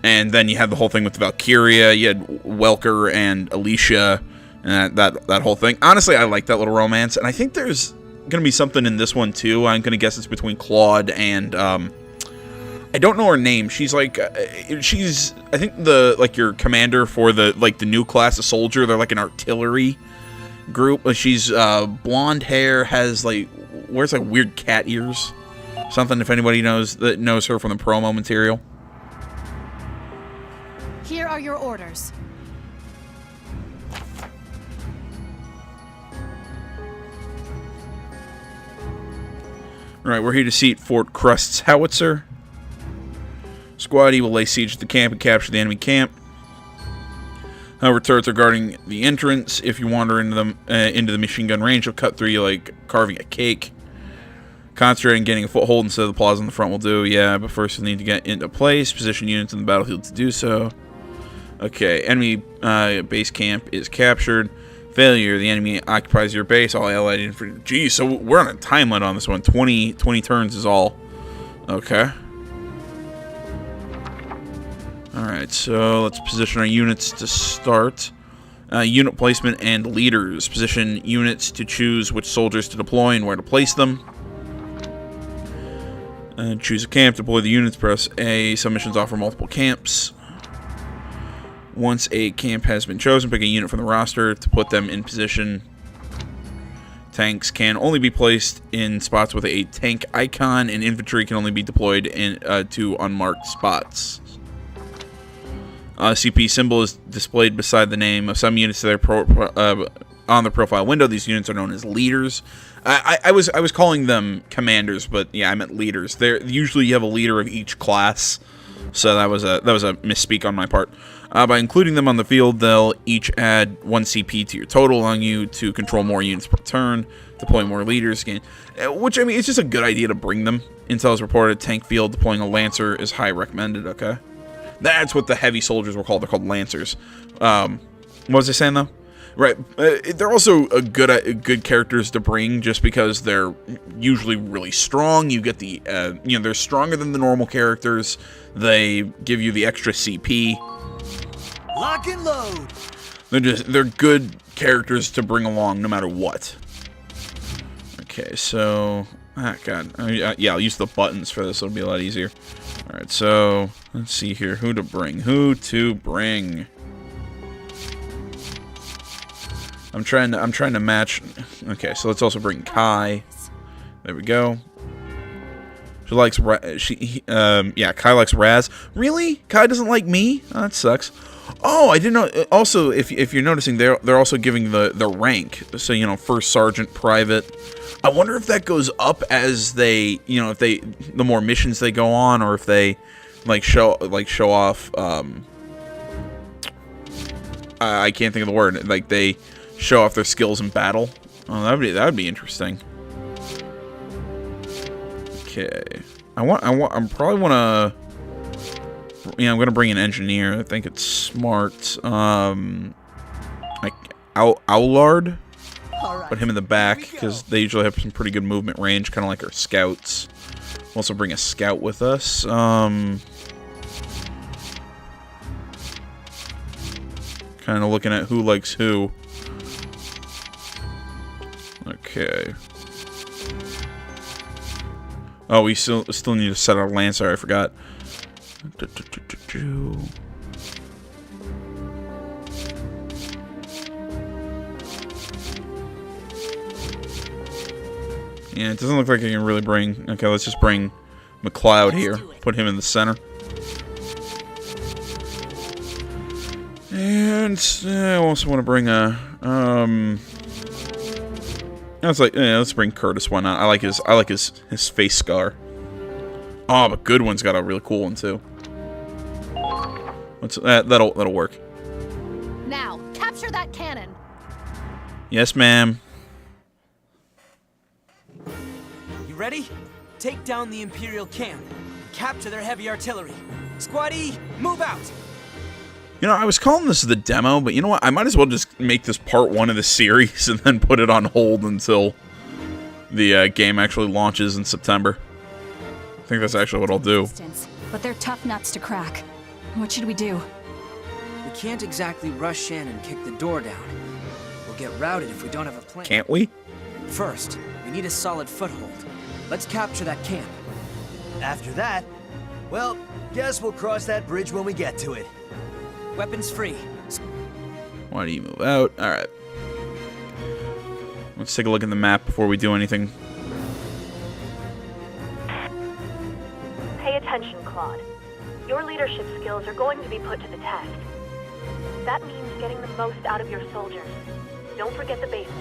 And then you had the whole thing with Valkyria. You had Welker and Alicia, and that whole thing. Honestly, I like that little romance, and I think there's going to be something in this one too. I'm going to guess it's between Claude and I don't know her name. She's like I think your commander for the new class of soldier. They're like an artillery group. She's blonde hair, has wears weird cat ears. Something if anybody knows her from the promo material. Here are your orders. Alright, we're here to seat Fort Crest's howitzer. Squad E will lay siege to the camp and capture the enemy camp. However, turrets are guarding the entrance. If you wander into the machine gun range, they'll cut through you like carving a cake. Concentrate on getting a foothold instead of the plaza in the front will do. Yeah, but first you'll need to get into place. Position units in the battlefield to do so. Okay, enemy base camp is captured. Failure, the enemy occupies your base. All allied infantry. Geez, so we're on a time limit on this one. 20 turns is all. Okay. Alright, so let's position our units to start. Unit placement and leaders. Position units to choose which soldiers to deploy and where to place them. Choose a camp, deploy the units, press A. Some missions offer multiple camps. Once a camp has been chosen, pick a unit from the roster to put them in position. Tanks can only be placed in spots with a tank icon, and infantry can only be deployed to unmarked spots. CP symbol is displayed beside the name of some units on the profile window. These units are known as leaders. I was calling them commanders, but yeah, I meant leaders. Usually you have a leader of each class, so that was a misspeak on my part. By including them on the field, they'll each add 1 CP to your total, allowing you to control more units per turn, deploy more leaders. Which, I mean, it's just a good idea to bring them. Intel has reported tank field deploying a Lancer is high recommended, okay? That's what the heavy soldiers were called. They're called Lancers. What was I saying, though? Right. They're also good characters to bring just because they're usually really strong. You get the, they're stronger than the normal characters. They give you the extra CP. Lock and load. They're good characters to bring along no matter what. Okay, so God, yeah, I'll use the buttons for this. It'll be a lot easier. All right, so let's see here, who to bring. I'm trying to match. Okay, so let's also bring Kai. There we go. She likes Kai likes Raz. Really? Kai doesn't like me? Oh, that sucks. Oh, I didn't know. Also, if you're noticing, they're also giving the rank. So first sergeant, private. I wonder if that goes up as they, the more missions they go on, or if they show off. I can't think of the word. Like they show off their skills in battle. Oh, that would be interesting. Okay, I'm gonna bring an engineer. I think it's smart. Like Owlard. Put him in the back because they usually have some pretty good movement range, kind of like our scouts. Also bring a scout with us. Kind of looking at who likes who. Okay. Oh, we still need to set our Lancer. I forgot. Yeah, it doesn't look like I can really bring... Okay, let's just bring McLeod here. Put him in the center. And I also want to bring a... let's bring Curtis. Why not? I like his face scar. Oh, but Goodwin's got a really cool one too. That'll work. Now, capture that cannon. Yes, ma'am. You ready? Take down the Imperial camp. Capture their heavy artillery. Squad E, move out! I was calling this the demo, but you know what? I might as well just make this part 1 of the series and then put it on hold until the game actually launches in September. I think that's actually what I'll do. But they're tough nuts to crack. What should we do? We can't exactly rush in and kick the door down. We'll get routed if we don't have a plan. Can't we? First, we need a solid foothold. Let's capture that camp. After that, well, guess we'll cross that bridge when we get to it. Weapons free. Why do you move out? Alright. Let's take a look at the map before we do anything. Pay attention, Claude. Your leadership skills are going to be put to the test. That means getting the most out of your soldiers. Don't forget the basics.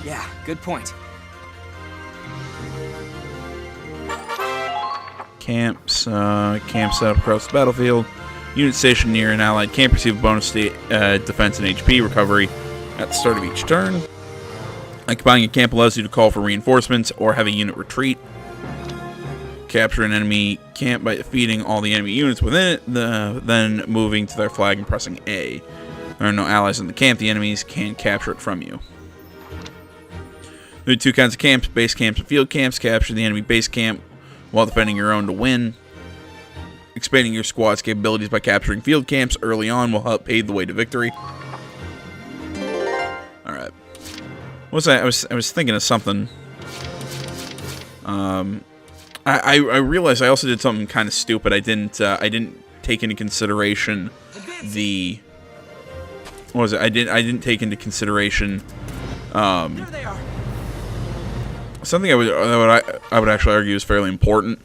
Yeah, good point. Camps. Camp set up across the battlefield. Unit stationed near an allied camp receive a bonus to defense and HP recovery at the start of each turn. Occupying a camp allows you to call for reinforcements or have a unit retreat. Capture an enemy camp by defeating all the enemy units within it, then moving to their flag and pressing A. There are no allies in the camp. The enemies can capture it from you. There are two kinds of camps, base camps and field camps. Capture the enemy base camp while defending your own to win. Expanding your squad's capabilities by capturing field camps early on will help pave the way to victory. Alright. What was I was thinking of something. I realized I also did something kind of stupid. I didn't take into consideration the... What was it? I didn't take into consideration something I would actually argue is fairly important,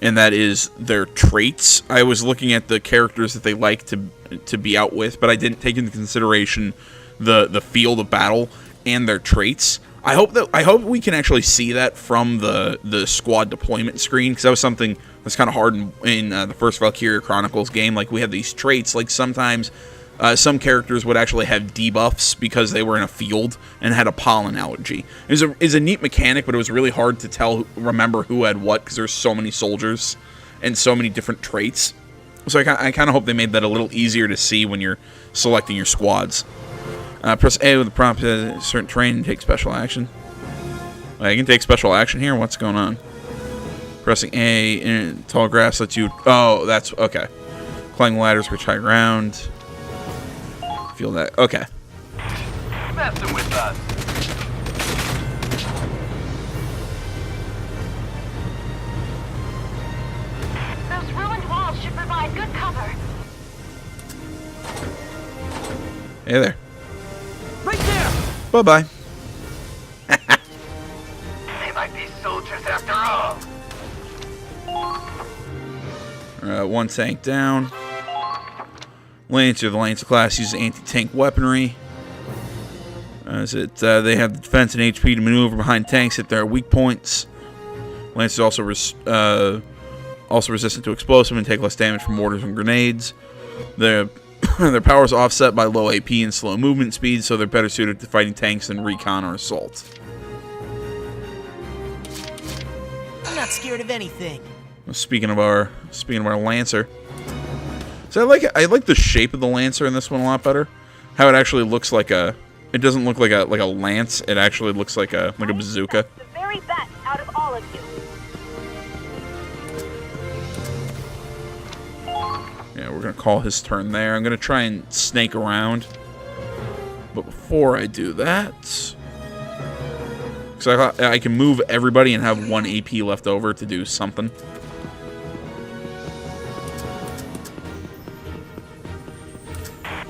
and that is their traits. I was looking at the characters that they like to be out with, but I didn't take into consideration the field of battle and their traits. I hope we can actually see that from the squad deployment screen, because that was something that's kind of hard in the first Valkyria Chronicles game. Like, we had these traits. Like, sometimes some characters would actually have debuffs because they were in a field and had a pollen allergy. It was a neat mechanic, but it was really hard to remember who had what, because there's so many soldiers and so many different traits. So I kind of hope they made that a little easier to see when you're selecting your squads. Press A with the prompt to certain terrain and take special action. I can take special action here? What's going on? Pressing A in tall grass lets you... Oh, that's... Okay. Climbing ladders, reach high ground. Feel that. Okay. Messing with us. Those ruined walls should provide good cover. Hey there. Right there! Bye-bye. They might be soldiers after all. One tank down. Lancer, the Lancer class uses anti-tank weaponry. They have the defense and HP to maneuver behind tanks if there are weak points. Lancer is also resistant to explosive and take less damage from mortars and grenades. Their power is offset by low AP and slow movement speed, so they're better suited to fighting tanks than recon or assault. I'm not scared of anything. Speaking of our Lancer, so I like the shape of the Lancer in this one a lot better. How it actually looks like a. It doesn't look like a lance. It actually looks like a bazooka. The very best out of all of you. Yeah, we're gonna call his turn there. I'm gonna try and snake around, but before I do that, because I can move everybody and have 1 AP left over to do something.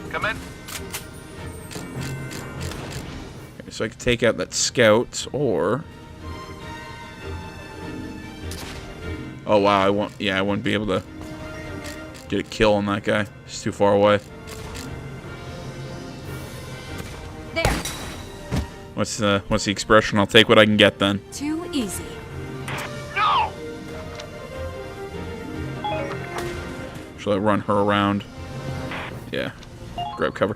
Come in. Okay, so I can take out that scout, or oh wow, I won't be able to get a kill on that guy. He's too far away. There. What's the expression? I'll take what I can get then. Too easy. No! Should I run her around? Yeah. Grab cover.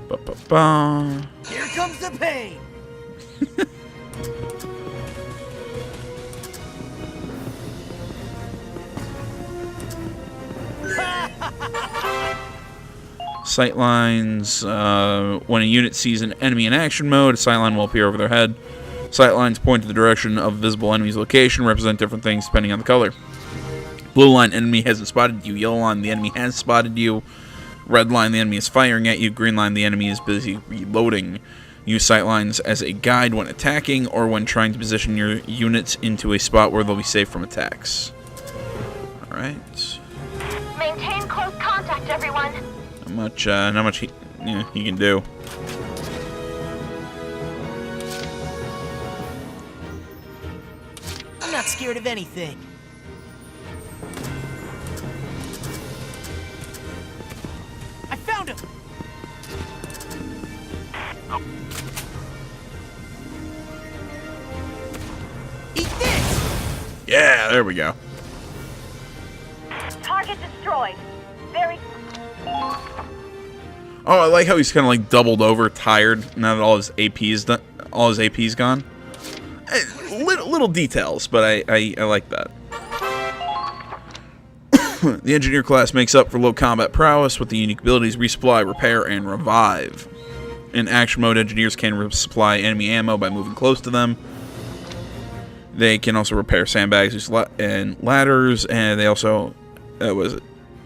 Ba-ba-ba. Here comes the pain. Sightlines. When a unit sees an enemy in action mode, a sightline will appear over their head. Sight lines point to the direction of visible enemy's location, represent different things depending on the color. Blue line, enemy hasn't spotted you. Yellow line, the enemy has spotted you. Red line, the enemy is firing at you. Green line, the enemy is busy reloading. Use sight lines as a guide when attacking or when trying to position your units into a spot where they'll be safe from attacks. Alright. Maintain close contact, everyone. Not much he can do. I'm not scared of anything. I found him! Eat this! Yeah, there we go. Target destroyed. Very... Oh, I like how he's kind of like doubled over, tired, now that all his AP's done, all his AP's gone. Little details, but I like that. The engineer class makes up for low combat prowess with the unique abilities resupply, repair, and revive. In action mode, engineers can resupply enemy ammo by moving close to them. They can also repair sandbags and ladders, and they also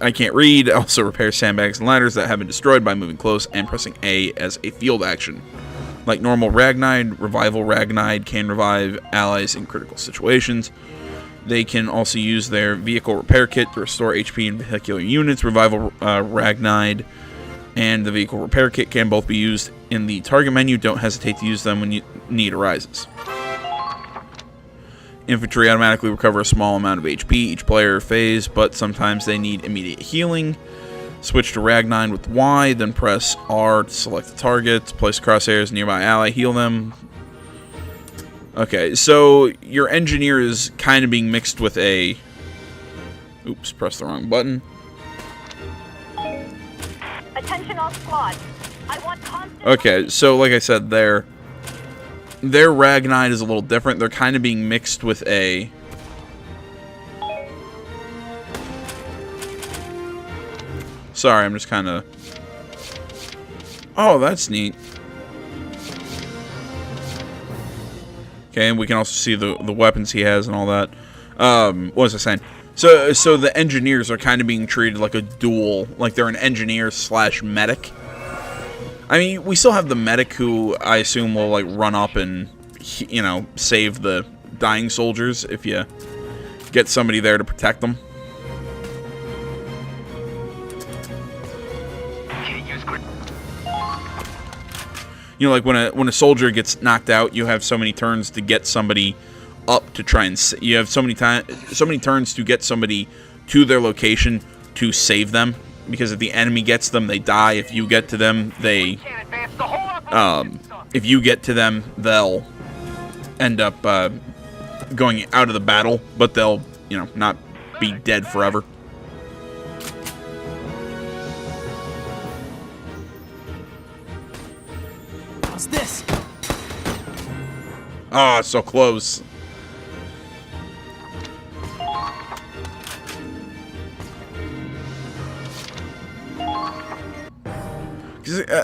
I can't read. Also repair sandbags and ladders that have been destroyed by moving close and pressing A as a field action. Like normal Ragnide, Revival Ragnide can revive allies in critical situations. They can also use their vehicle repair kit to restore HP in vehicular units. Revival Ragnide and the vehicle repair kit can both be used in the target menu. Don't hesitate to use them when need arises. Infantry automatically recover a small amount of HP each player phase, but sometimes they need immediate healing. Switch to Ragnide with Y, then press R to select the target. Place crosshairs nearby ally, heal them. Okay, so your engineer is kind of being mixed with a... Oops, pressed the wrong button. Attention all squads. I want constant... Okay, so like I said, their Ragnide is a little different. They're kind of being mixed with a... Sorry, I'm just kind of... Oh, that's neat. Okay, and we can also see the weapons he has and all that. What was I saying? So the engineers are kind of being treated like a dual, like they're an engineer slash medic. I mean, we still have the medic who I assume will like run up and, you know, save the dying soldiers if you get somebody there to protect them. You know, like when a soldier gets knocked out, you have so many turns to get somebody up to try and you have so many turns to get somebody to their location to save them, because if the enemy gets them, they die. If you get to them, they'll end up going out of the battle, but they'll, you know, not be dead forever. How's this? Ah, so close.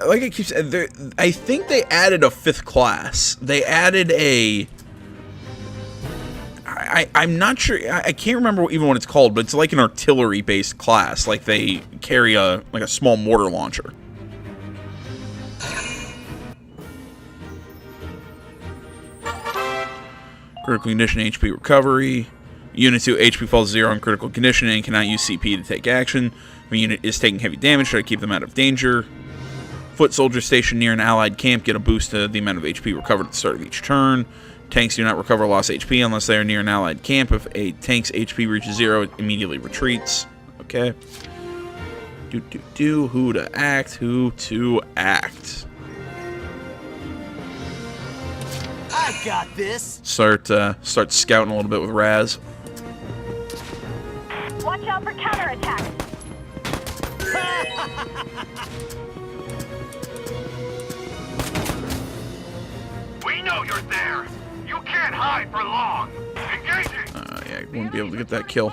Like I keep saying, I think they added a 5th class. They added a... I'm not sure. I can't remember even what it's called, but it's like an artillery-based class. Like they carry a small mortar launcher. Critical condition HP recovery. Unit 2 HP falls 0 on critical condition and cannot use CP to take action. If a unit is taking heavy damage, try to keep them out of danger. Foot soldiers stationed near an allied camp get a boost to the amount of HP recovered at the start of each turn. Tanks do not recover lost HP unless they are near an allied camp. If a tank's HP reaches 0, it immediately retreats. Okay. Who to act? I got this. Start scouting a little bit with Raz. Watch out for counterattacks. We know you're there. You can't hide for long. Engaging. Yeah, I won't be able to get that kill.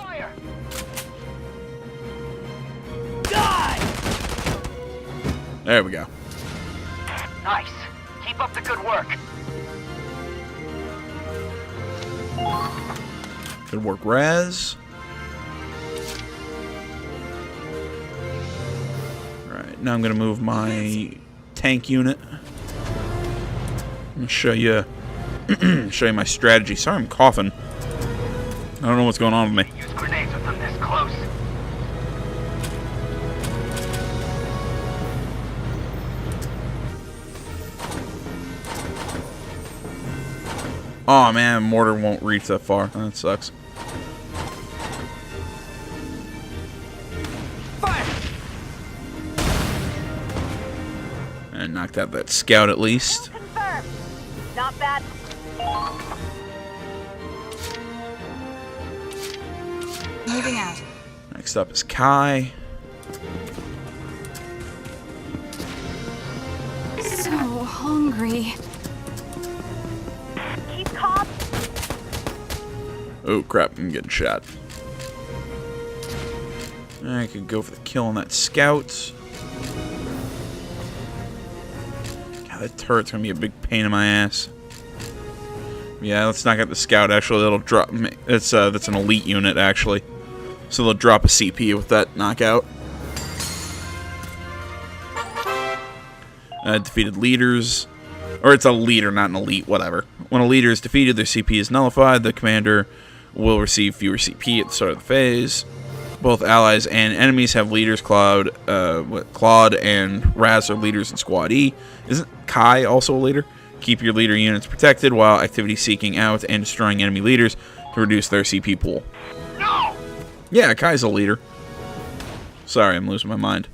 Die! There we go. Nice. Keep up the good work. Good work, Raz. Alright, now I'm going to move my tank unit. I'm going to show you, show you my strategy. Sorry I'm coughing. I don't know what's going on with me. Use grenades with them this close. Oh man, mortar won't reach that far. That sucks. Fire! And knocked out that scout at least. Confirmed. Not bad. Moving out. Next up is Kai. So hungry. Keep calm. Oh crap, I'm getting shot. I could go for the kill on that scout. God, that turret's gonna be a big pain in my ass. Yeah, let's knock out the scout. Actually, it'll drop. It's that's an elite unit actually, so they'll drop a CP with that knockout. Defeated leaders, or it's a leader, not an elite. Whatever. When a leader is defeated, their CP is nullified. The commander will receive fewer CP at the start of the phase. Both allies and enemies have leaders. Claude and Raz are leaders in Squad E. Isn't Kai also a leader? Keep your leader units protected while activity seeking out and destroying enemy leaders to reduce their CP pool. No! Yeah, Kai's a leader. Sorry, I'm losing my mind.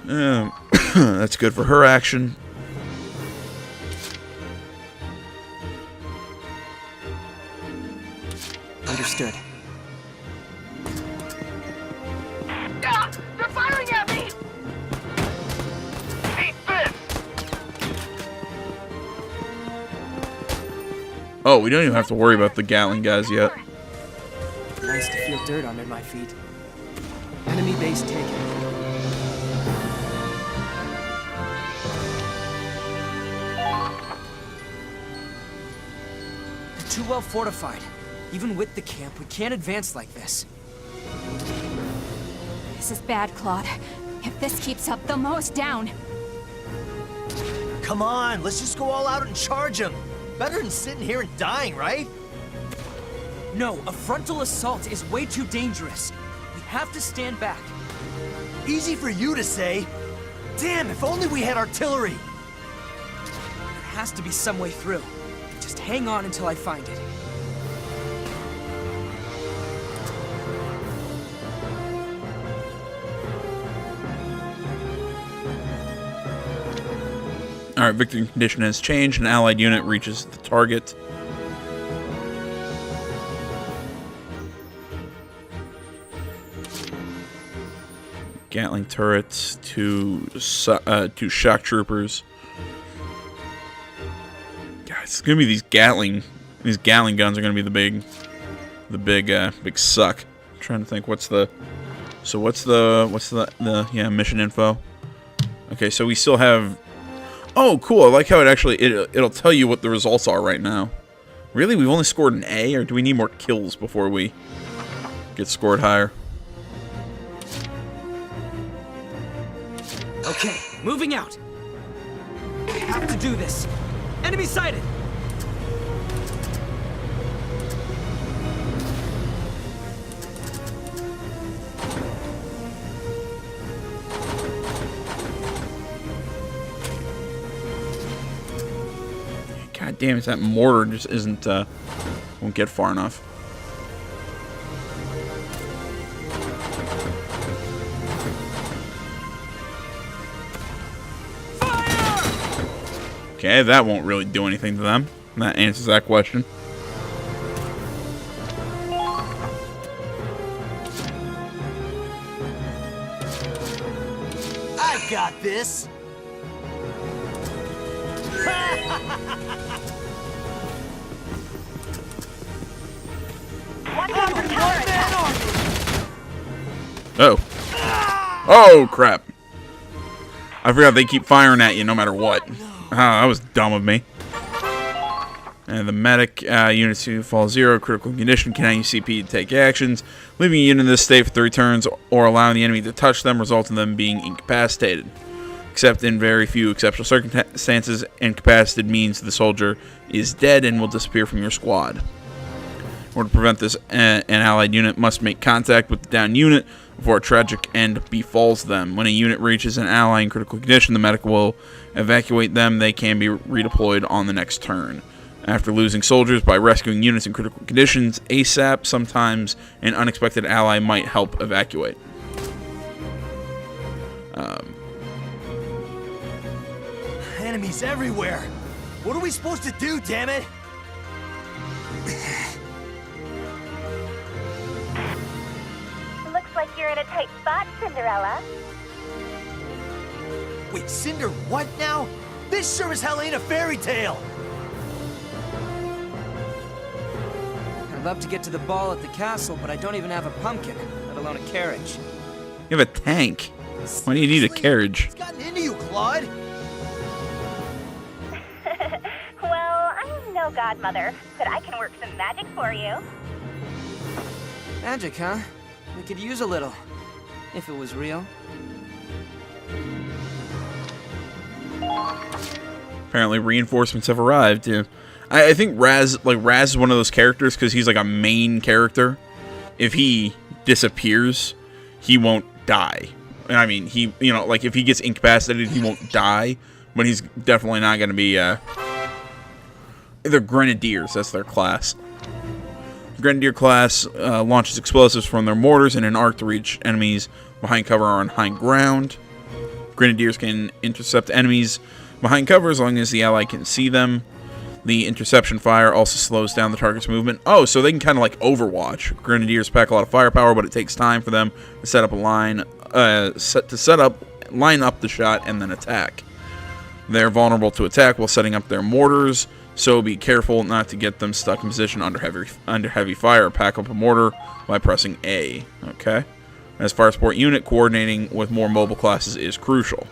That's good for her action. Understood. Ah, they're firing at me! Eat this! Oh, we don't even have to worry about the Gatling guys yet. Nice to feel dirt under my feet. Enemy base taken. They're too well fortified. Even with the camp, we can't advance like this. This is bad, Claude. If this keeps up, they'll mow us down. Come on, let's just go all out and charge them. Better than sitting here and dying, right? No, a frontal assault is way too dangerous. We have to stand back. Easy for you to say. Damn, if only we had artillery. There has to be some way through. Just hang on until I find it. Alright, victory condition has changed. An allied unit reaches the target. Gatling turrets, two shock troopers. God, it's gonna be these Gatling guns are gonna be the big suck. I'm trying to think what's the mission info. Okay, so we still have. Oh, cool! I like how it'll tell you what the results are right now. Really, we've only scored an A, or do we need more kills before we get scored higher? Okay, moving out. We have to do this. Enemy sighted. God damn it, that mortar just isn't, won't get far enough. Fire! Okay, that won't really do anything to them. That answers that question. I got this. Oh. Oh, crap. I forgot they keep firing at you no matter what. Oh, that was dumb of me. And the medic units who fall 0, critical condition, cannot use CP to take actions. Leaving a unit in this state for 3 turns or allowing the enemy to touch them results in them being incapacitated. Except in very few exceptional circumstances, incapacitated means the soldier is dead and will disappear from your squad. In order to prevent this, an allied unit must make contact with the down unit before a tragic end befalls them. When a unit reaches an ally in critical condition, the medic will evacuate them. They can be redeployed on the next turn. After losing soldiers by rescuing units in critical conditions ASAP, sometimes an unexpected ally might help evacuate. Enemies everywhere! What are we supposed to do, damn it? Looks like you're in a tight spot, Cinderella. Wait, Cinder what now? This sure as hell ain't a fairy tale! I'd love to get to the ball at the castle, but I don't even have a pumpkin, let alone a carriage. You have a tank. Why do you need a carriage? It's gotten into you, Claude! Well, I'm no godmother, but I can work some magic for you. Magic, huh? We could use a little, if it was real. Apparently reinforcements have arrived. Yeah. I think Raz is one of those characters because he's like a main character. If he disappears, he won't die. I mean, like if he gets incapacitated, he won't die, but he's definitely not going to be. They're Grenadiers. That's their class. Grenadier class launches explosives from their mortars in an arc to reach enemies behind cover or on high ground. Grenadiers can intercept enemies behind cover as long as the ally can see them. The interception fire also slows down the target's movement. Oh, so they can kind of like Overwatch. Grenadiers pack a lot of firepower, but it takes time for them to set up a line, line up the shot and then attack. They're vulnerable to attack while setting up their mortars, so be careful not to get them stuck in position under heavy fire. Pack up a mortar by pressing A. Okay. As fire support unit, coordinating with more mobile classes is crucial.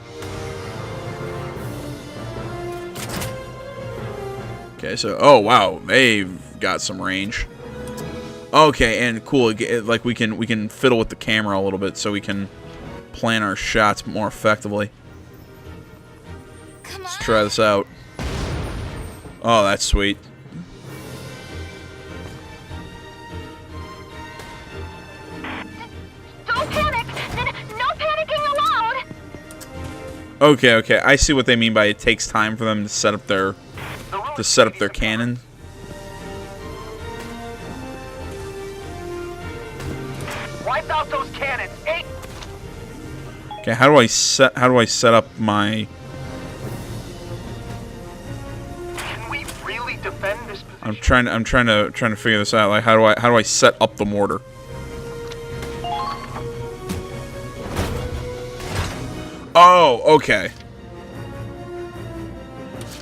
Okay, so, oh wow, they've got some range. Okay, and cool, like we can fiddle with the camera a little bit so we can plan our shots more effectively. Let's try this out. Oh, that's sweet. Don't panic! No panicking allowed! Okay, I see what they mean by it takes time for them to set up their cannon. Wipe out those cannons. Okay, how do I set up my? Can we really defend this position? I'm trying to figure this out. Like, how do I set up the mortar? Oh, okay.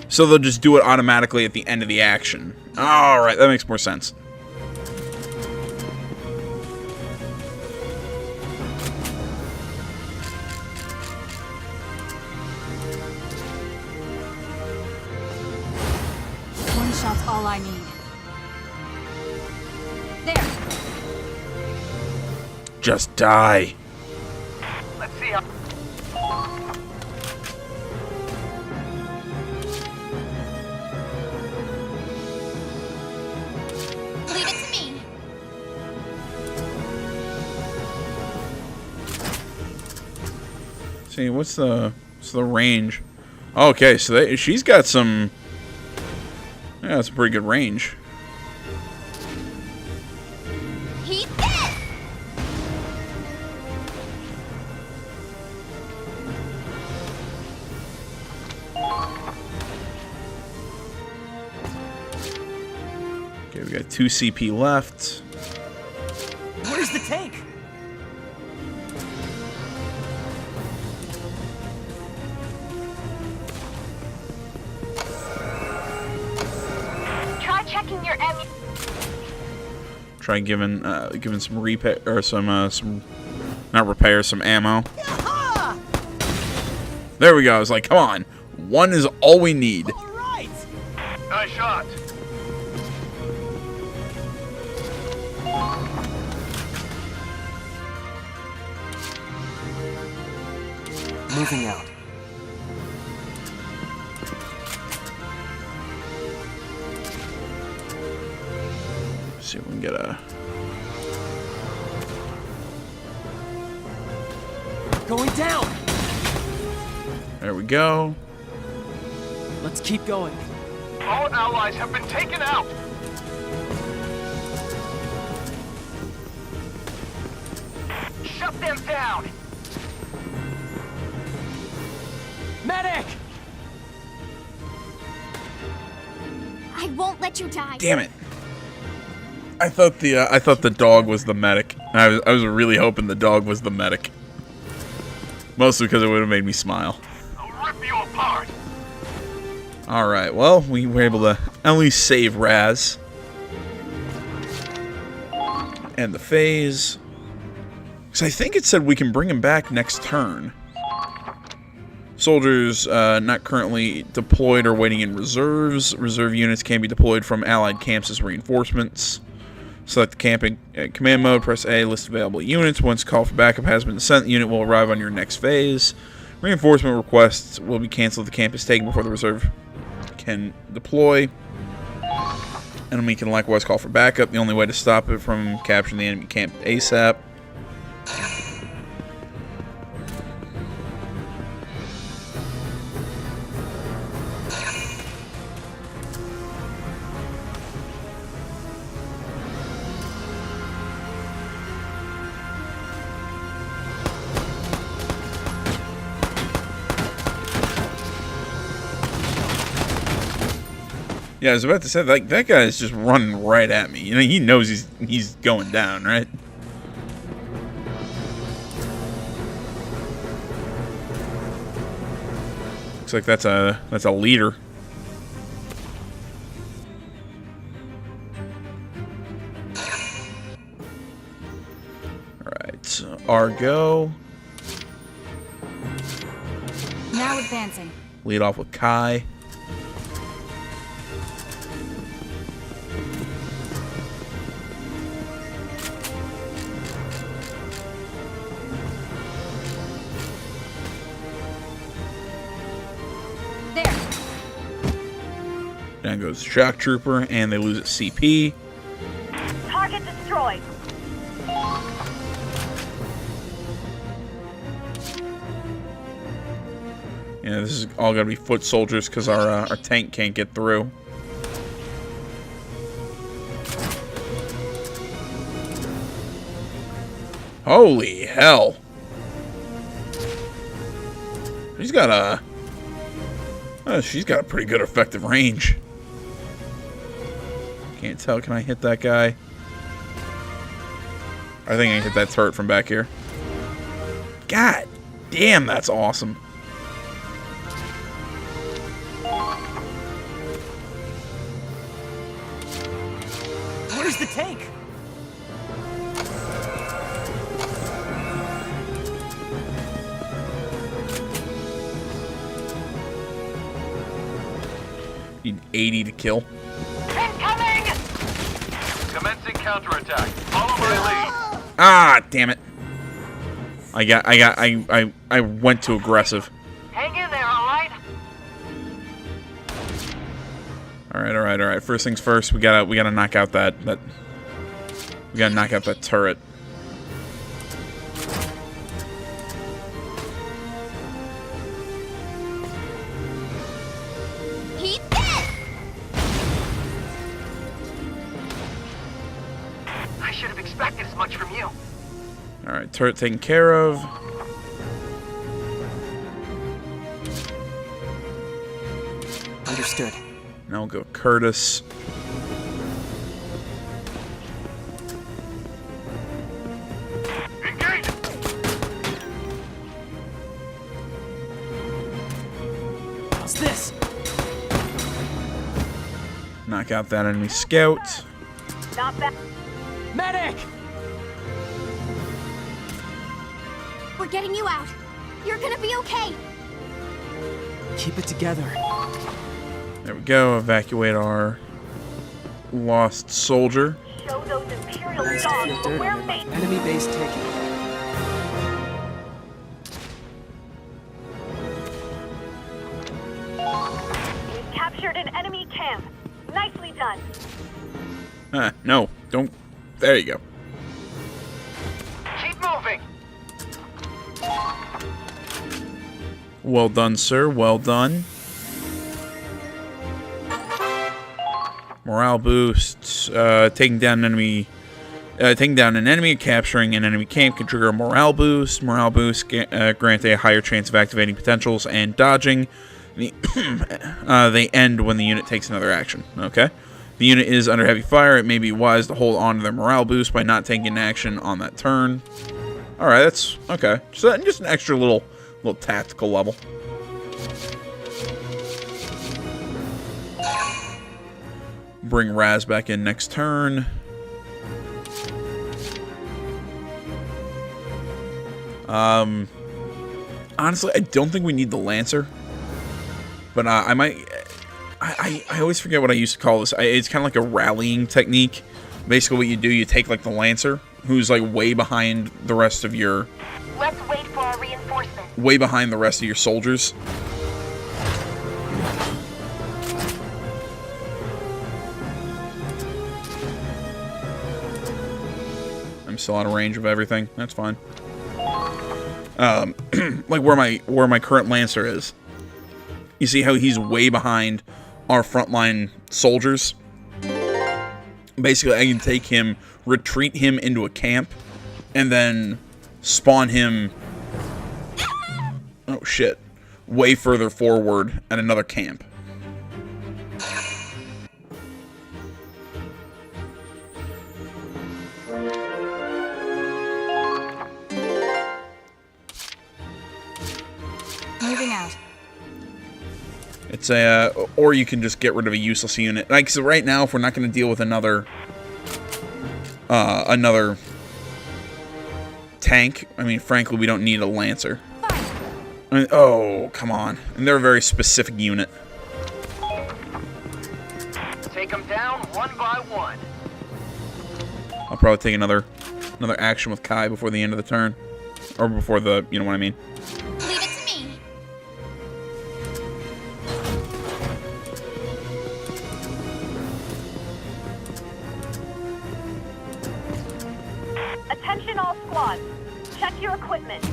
So they'll just do it automatically at the end of the action. Alright, that makes more sense. One shot's all I need. There! Just die. Let's see how... Leave it to me! See, what's the range? Okay, so she's got some... Yeah, that's a pretty good range. He's dead! Okay, we got 2 CP left. Where's the tank? Try checking your ammunition. Try giving some repair or some not repair, some ammo. Aha! There we go. I was like, come on, 1 is all we need. All right. Nice shot. Moving out. See if we can get a... Going down! There we go. Let's keep going. All allies have been taken out! Shut them down! Medic! I won't let you die. Damn it. I thought the dog was the medic. I was really hoping the dog was the medic. Mostly because it would have made me smile. I'll rip you apart! Alright, well, we were able to at least save Raz. And the phase. Because I think it said we can bring him back next turn. Soldiers not currently deployed or waiting in reserves. Reserve units can be deployed from allied camps as reinforcements. Select the camping command mode, press A, list available units. Once call for backup has been sent, the unit will arrive on your next phase. Reinforcement requests will be canceled if the camp is taken before the reserve can deploy. Enemy can likewise call for backup. The only way to stop it from capturing the enemy camp ASAP. Yeah, I was about to say, like, that guy is just running right at me. You know, he knows he's going down, right? Looks like that's a leader. Alright, Argo. Now advancing. Lead off with Kai. Down goes the Shock Trooper, and they lose its CP. Target destroyed. Yeah, this is all gonna be foot soldiers because our tank can't get through. Holy hell! She's got a pretty good effective range. Can't tell. Can I hit that guy? I think I can hit that turret from back here. God damn, that's awesome. Where's the tank? Need 80 to kill. Incoming! Commencing counterattack. Follow my lead. Ah, damn it. I went too aggressive. Hang in there, all right? All right. First things first, we gotta knock out that turret. I should have expected as much from you. All right, turret taken care of. Understood. Now we'll go Curtis. Engage! What's this? Knock out that enemy scout. Not bad. Medic! We're getting you out. You're gonna be okay. Keep it together. There we go. Evacuate our lost soldier. Show those Imperial Nice to feel dogs dirt we're on them. made. Enemy base taken. captured an enemy camp. Nicely done. No, don't. There you go. Keep moving. Well done, sir. Well done. Morale boost. Taking down an enemy, capturing an enemy camp can trigger a morale boost. Morale boosts grant a higher chance of activating potentials and dodging. They end when the unit takes another action. Okay. The unit is under heavy fire. It may be wise to hold on to their morale boost by not taking action on that turn. All right, that's okay. Just an extra little tactical level. Bring Raz back in next turn. Honestly, I don't think we need the Lancer, but I might. I always forget what I used to call this. It's kind of like a rallying technique. Basically, what you do, you take like the Lancer, who's like way behind the rest of your. Let's wait for our reinforcements. Way behind the rest of your soldiers. I'm still out of range of everything. That's fine. Like where my current Lancer is. You see how he's way behind our frontline soldiers? Basically, I can take him, retreat him into a camp, and then spawn him... Oh, shit. Way further forward at another camp. Moving out. It's a, or you can just get rid of a useless unit. Like, so right now, if we're not going to deal with another tank, I mean, frankly, we don't need a Lancer. I mean, oh, come on. And they're a very specific unit. Take them down one by one. I'll probably take another action with Kai before the end of the turn. Or before the, you know what I mean. Leave it to me. Attention all squads. Check your equipment.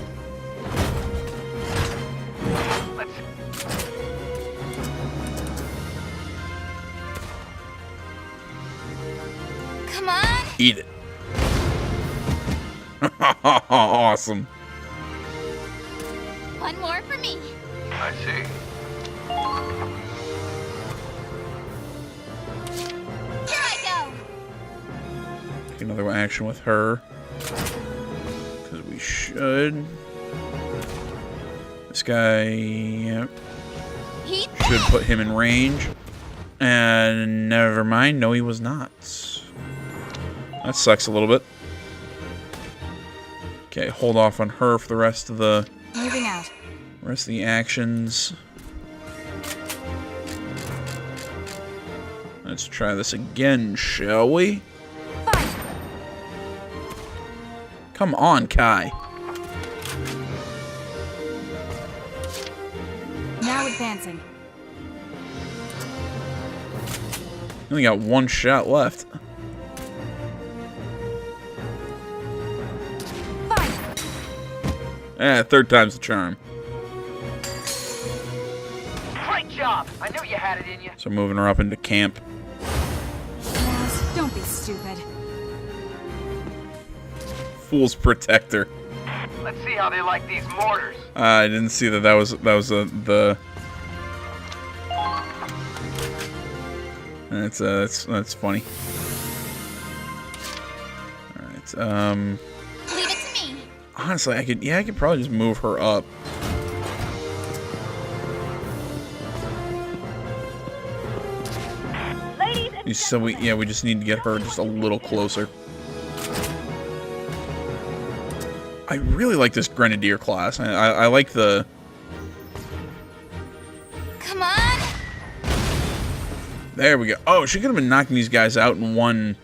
Come on. Eat it. Awesome. One more for me. I see. Here I go. Take another action with her. Because we should. This guy, yep, should put him in range. And never mind, no, he was not. That sucks a little bit. Okay, hold off on her for the rest of the Moving out. Rest of the actions. Let's try this again, shall we? Fine. Come on, Kai. Now advancing. Only got one shot left. Third time's the charm. Great job! I knew you had it in you. So moving her up into camp. Naz, don't be stupid. Fool's protector. Let's see how they like these mortars. I didn't see that. That was the. That's funny. All right. Leave it to me. Honestly, I could probably just move her up. So we just need to get her just a little closer. I really like this Grenadier class. I like the. Come on. There we go. Oh, she could have been knocking these guys out in one.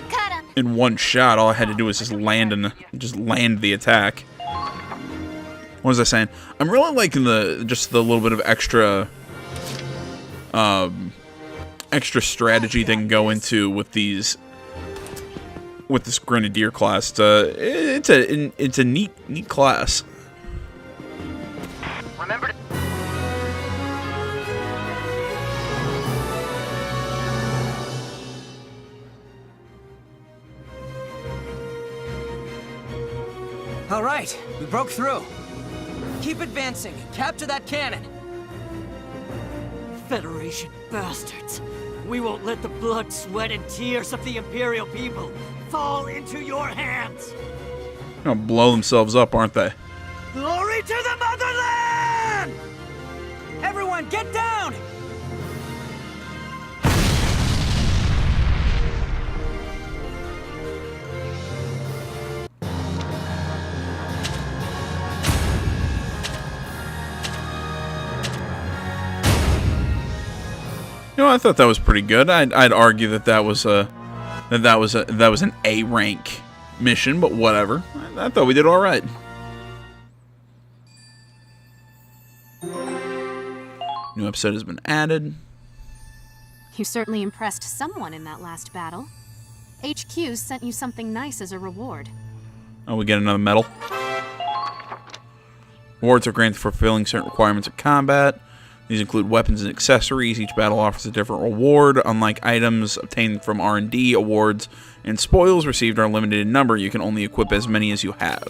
Got him. In one shot. All I had to do was just land the attack. What was I saying? I'm really liking the little bit of extra extra strategy they can go into with this Grenadier class. It's a neat class. Remember to... All right, we broke through. Keep advancing. Capture that cannon. Federation bastards. We won't let the blood, sweat, and tears of the Imperial people fall into your hands. They're gonna blow themselves up, aren't they? Glory to the motherland! Everyone, get down! You know, I thought that was pretty good. I'd argue that was an A rank mission, but whatever. I thought we did all right. New episode has been added. You certainly impressed someone in that last battle. HQ sent you something nice as a reward. Oh, we get another medal. Rewards are granted for fulfilling certain requirements of combat. These include weapons and accessories. Each battle offers a different reward. Unlike items obtained from R&D, awards and spoils received are limited in number. You can only equip as many as you have.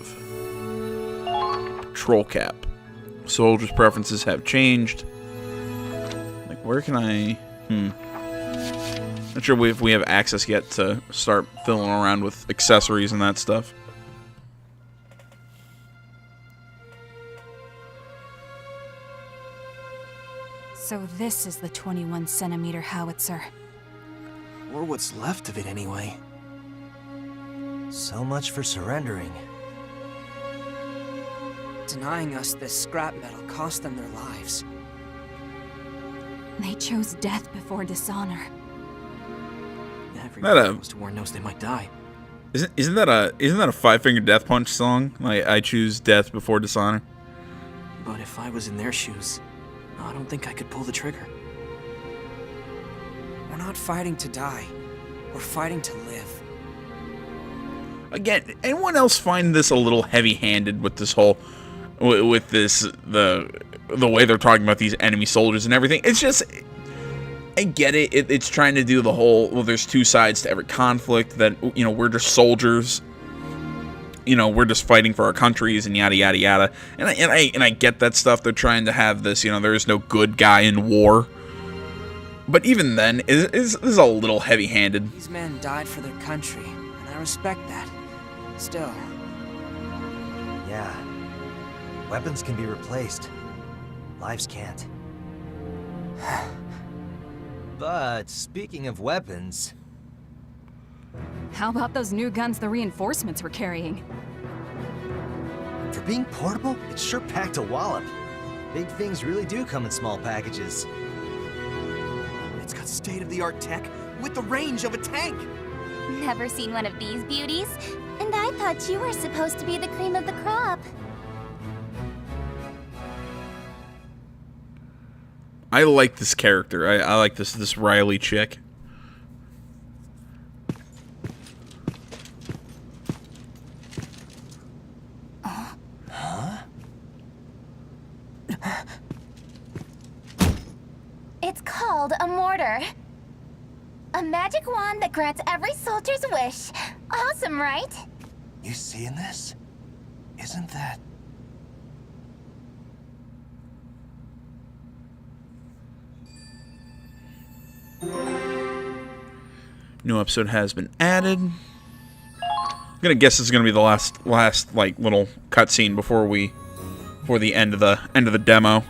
Patrol cap. Soldiers' preferences have changed. Like, where can I... Not sure if we have access yet to start filling around with accessories and that stuff. So this is the 21-centimeter howitzer. Or what's left of it, anyway. So much for surrendering. Denying us this scrap metal cost them their lives. They chose death before dishonor. Everyone who goes to war knows they might die. Isn't that a Five-Finger Death Punch song? Like, I choose death before dishonor. But if I was in their shoes, I don't think I could pull the trigger. We're not fighting to die. We're fighting to live. Again, anyone else find this a little heavy-handed with this whole, with this the way they're talking about these enemy soldiers and everything? It's just, I get it. It's trying to do the whole, well, there's two sides to every conflict, that, you know, we're just soldiers. You know, we're just fighting for our countries and yada yada yada. And I get that stuff. They're trying to have this, you know, there is no good guy in war. But even then, this is a little heavy-handed. These men died for their country, and I respect that. Still. Yeah. Weapons can be replaced. Lives can't. But speaking of weapons... How about those new guns the reinforcements were carrying? For being portable, it sure packed a wallop. Big things really do come in small packages. It's got state-of-the-art tech with the range of a tank. Never seen one of these beauties? And I thought you were supposed to be the cream of the crop. I like this character. I like this Riley chick. It's called a mortar. A magic wand that grants every soldier's wish. Awesome, right? You seeing this? Isn't that... New episode has been added. I'm gonna guess this is gonna be the last like little cutscene before the end of the demo.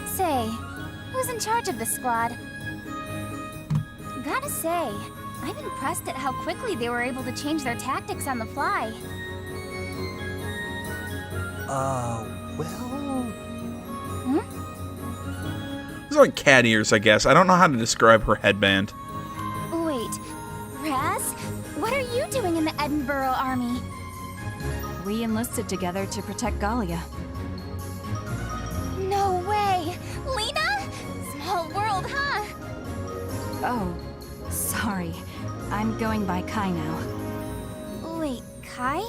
Say, who's in charge of this squad? Gotta say, I'm impressed at how quickly they were able to change their tactics on the fly. Well... These are like cat ears, I guess. I don't know how to describe her headband. Wait, Raz? What are you doing in the Edinburgh army? We enlisted together to protect Gallia. No way! Oh, sorry. I'm going by Kai now. Wait, Kai?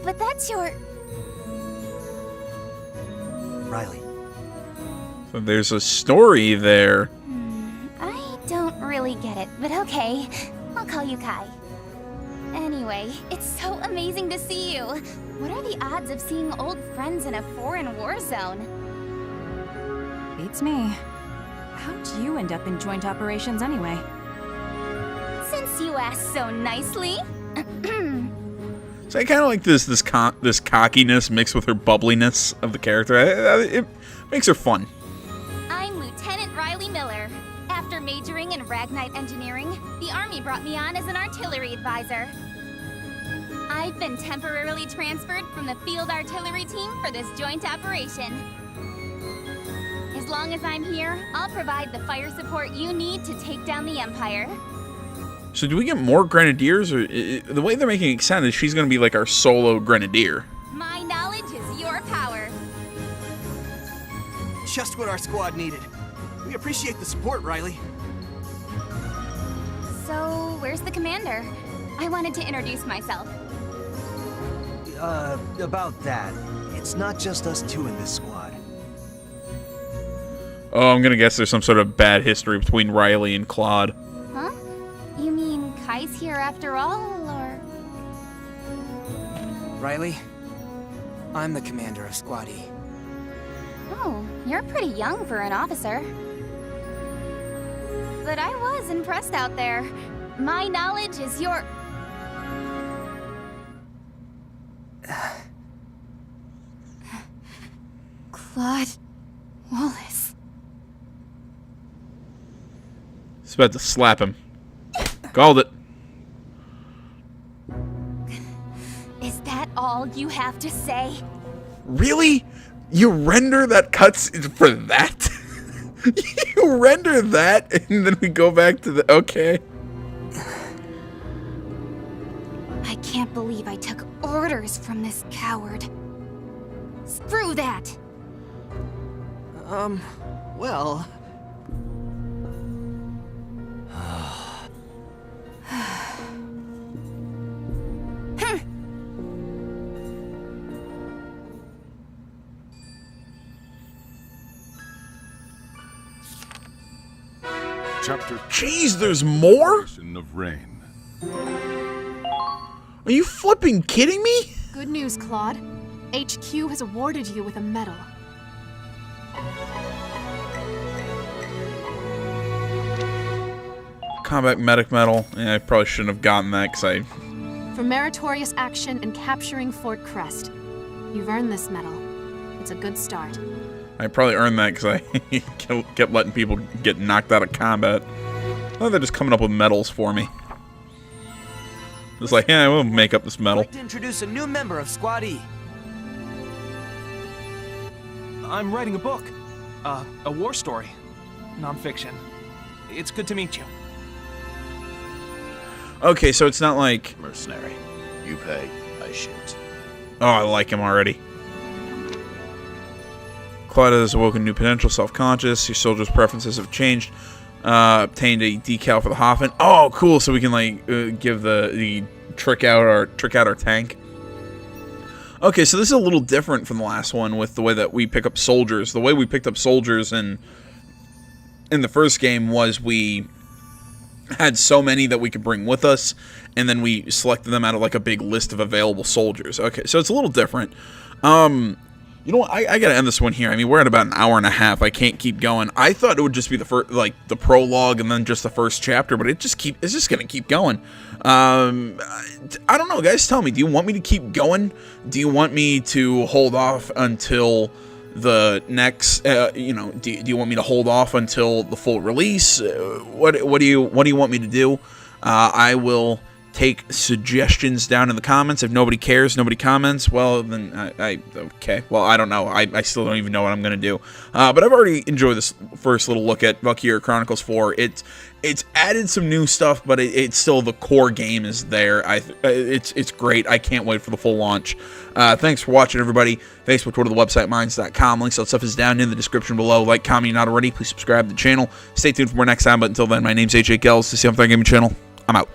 But that's your... Riley. So there's a story there. I don't really get it, but okay. I'll call you Kai. Anyway, it's so amazing to see you. What are the odds of seeing old friends in a foreign war zone? Beats me. How'd you end up in joint operations anyway? Since you asked so nicely. So I kind of like this cockiness mixed with her bubbliness of the character. It makes her fun. I'm Lieutenant Riley Miller. After majoring in Ragnite Engineering, the Army brought me on as an artillery advisor. I've been temporarily transferred from the field artillery team for this joint operation. As long as I'm here, I'll provide the fire support you need to take down the Empire. So do we get more grenadiers, or the way they're making it sound is she's going to be like our solo grenadier? My knowledge is your power. Just what our squad needed. We appreciate the support, Riley. So, where's the commander? I wanted to introduce myself. About that. It's not just us two in this squad. Oh, I'm going to guess there's some sort of bad history between Riley and Claude. Huh? You mean Kai's here after all, or...? Riley, I'm the commander of Squad E. Oh, you're pretty young for an officer. But I was impressed out there. My knowledge is your... Claude Wallace. He's about to slap him. Called it. Is that all you have to say? Really? You render that cuts for that? You render that, and then we go back to the... Okay. I can't believe I took orders from this coward. Screw that! Well... Chapter. Jeez, there's more? Of rain. Are you flipping kidding me? Good news, Claude. HQ has awarded you with a medal. Combat medic medal. Yeah, I probably shouldn't have gotten that because I... For meritorious action in capturing Fort Crest. You've earned this medal. It's a good start. I probably earned that because I kept letting people get knocked out of combat. Oh, they're just coming up with medals for me. It's like, yeah, we'll make up this medal. I'd like to introduce a new member of Squad E. I'm writing a book. A war story. Non-fiction. It's good to meet you. Okay, so it's not like... Mercenary. You pay, I shoot. Oh, I like him already. Claude has awoken new potential, self-conscious. Your soldiers' preferences have changed. Obtained a decal for the Hoffman. Oh, cool! So we can like give the trick out our tank. Okay, so this is a little different from the last one with the way that we pick up soldiers. The way we picked up soldiers in the first game was we had so many that we could bring with us, and then we selected them out of like a big list of available soldiers. Okay, so it's a little different. You know what? I gotta end this one here. I mean, we're at about an hour and a half. I can't keep going. I thought it would just be the first, like the prologue, and then just the first chapter, but it's just gonna keep going. I don't know, guys. Tell me, do you want me to keep going? Do you want me to hold off until the next? Do you want me to hold off until the full release? What do you want me to do? I will take suggestions down in the comments. If nobody cares, nobody comments, well, then okay. Well, I don't know. I still don't even know what I'm going to do. But I've already enjoyed this first little look at Valkyria Chronicles 4. It's added some new stuff, but it's still, the core game is there. It's great. I can't wait for the full launch. Thanks for watching, everybody. Facebook, Twitter, the website, mines.com. Links to that stuff is down in the description below. Like, comment, not already. Please subscribe to the channel. Stay tuned for more next time. But until then, my name's AJ Kells. To see on Gaming Channel. I'm out.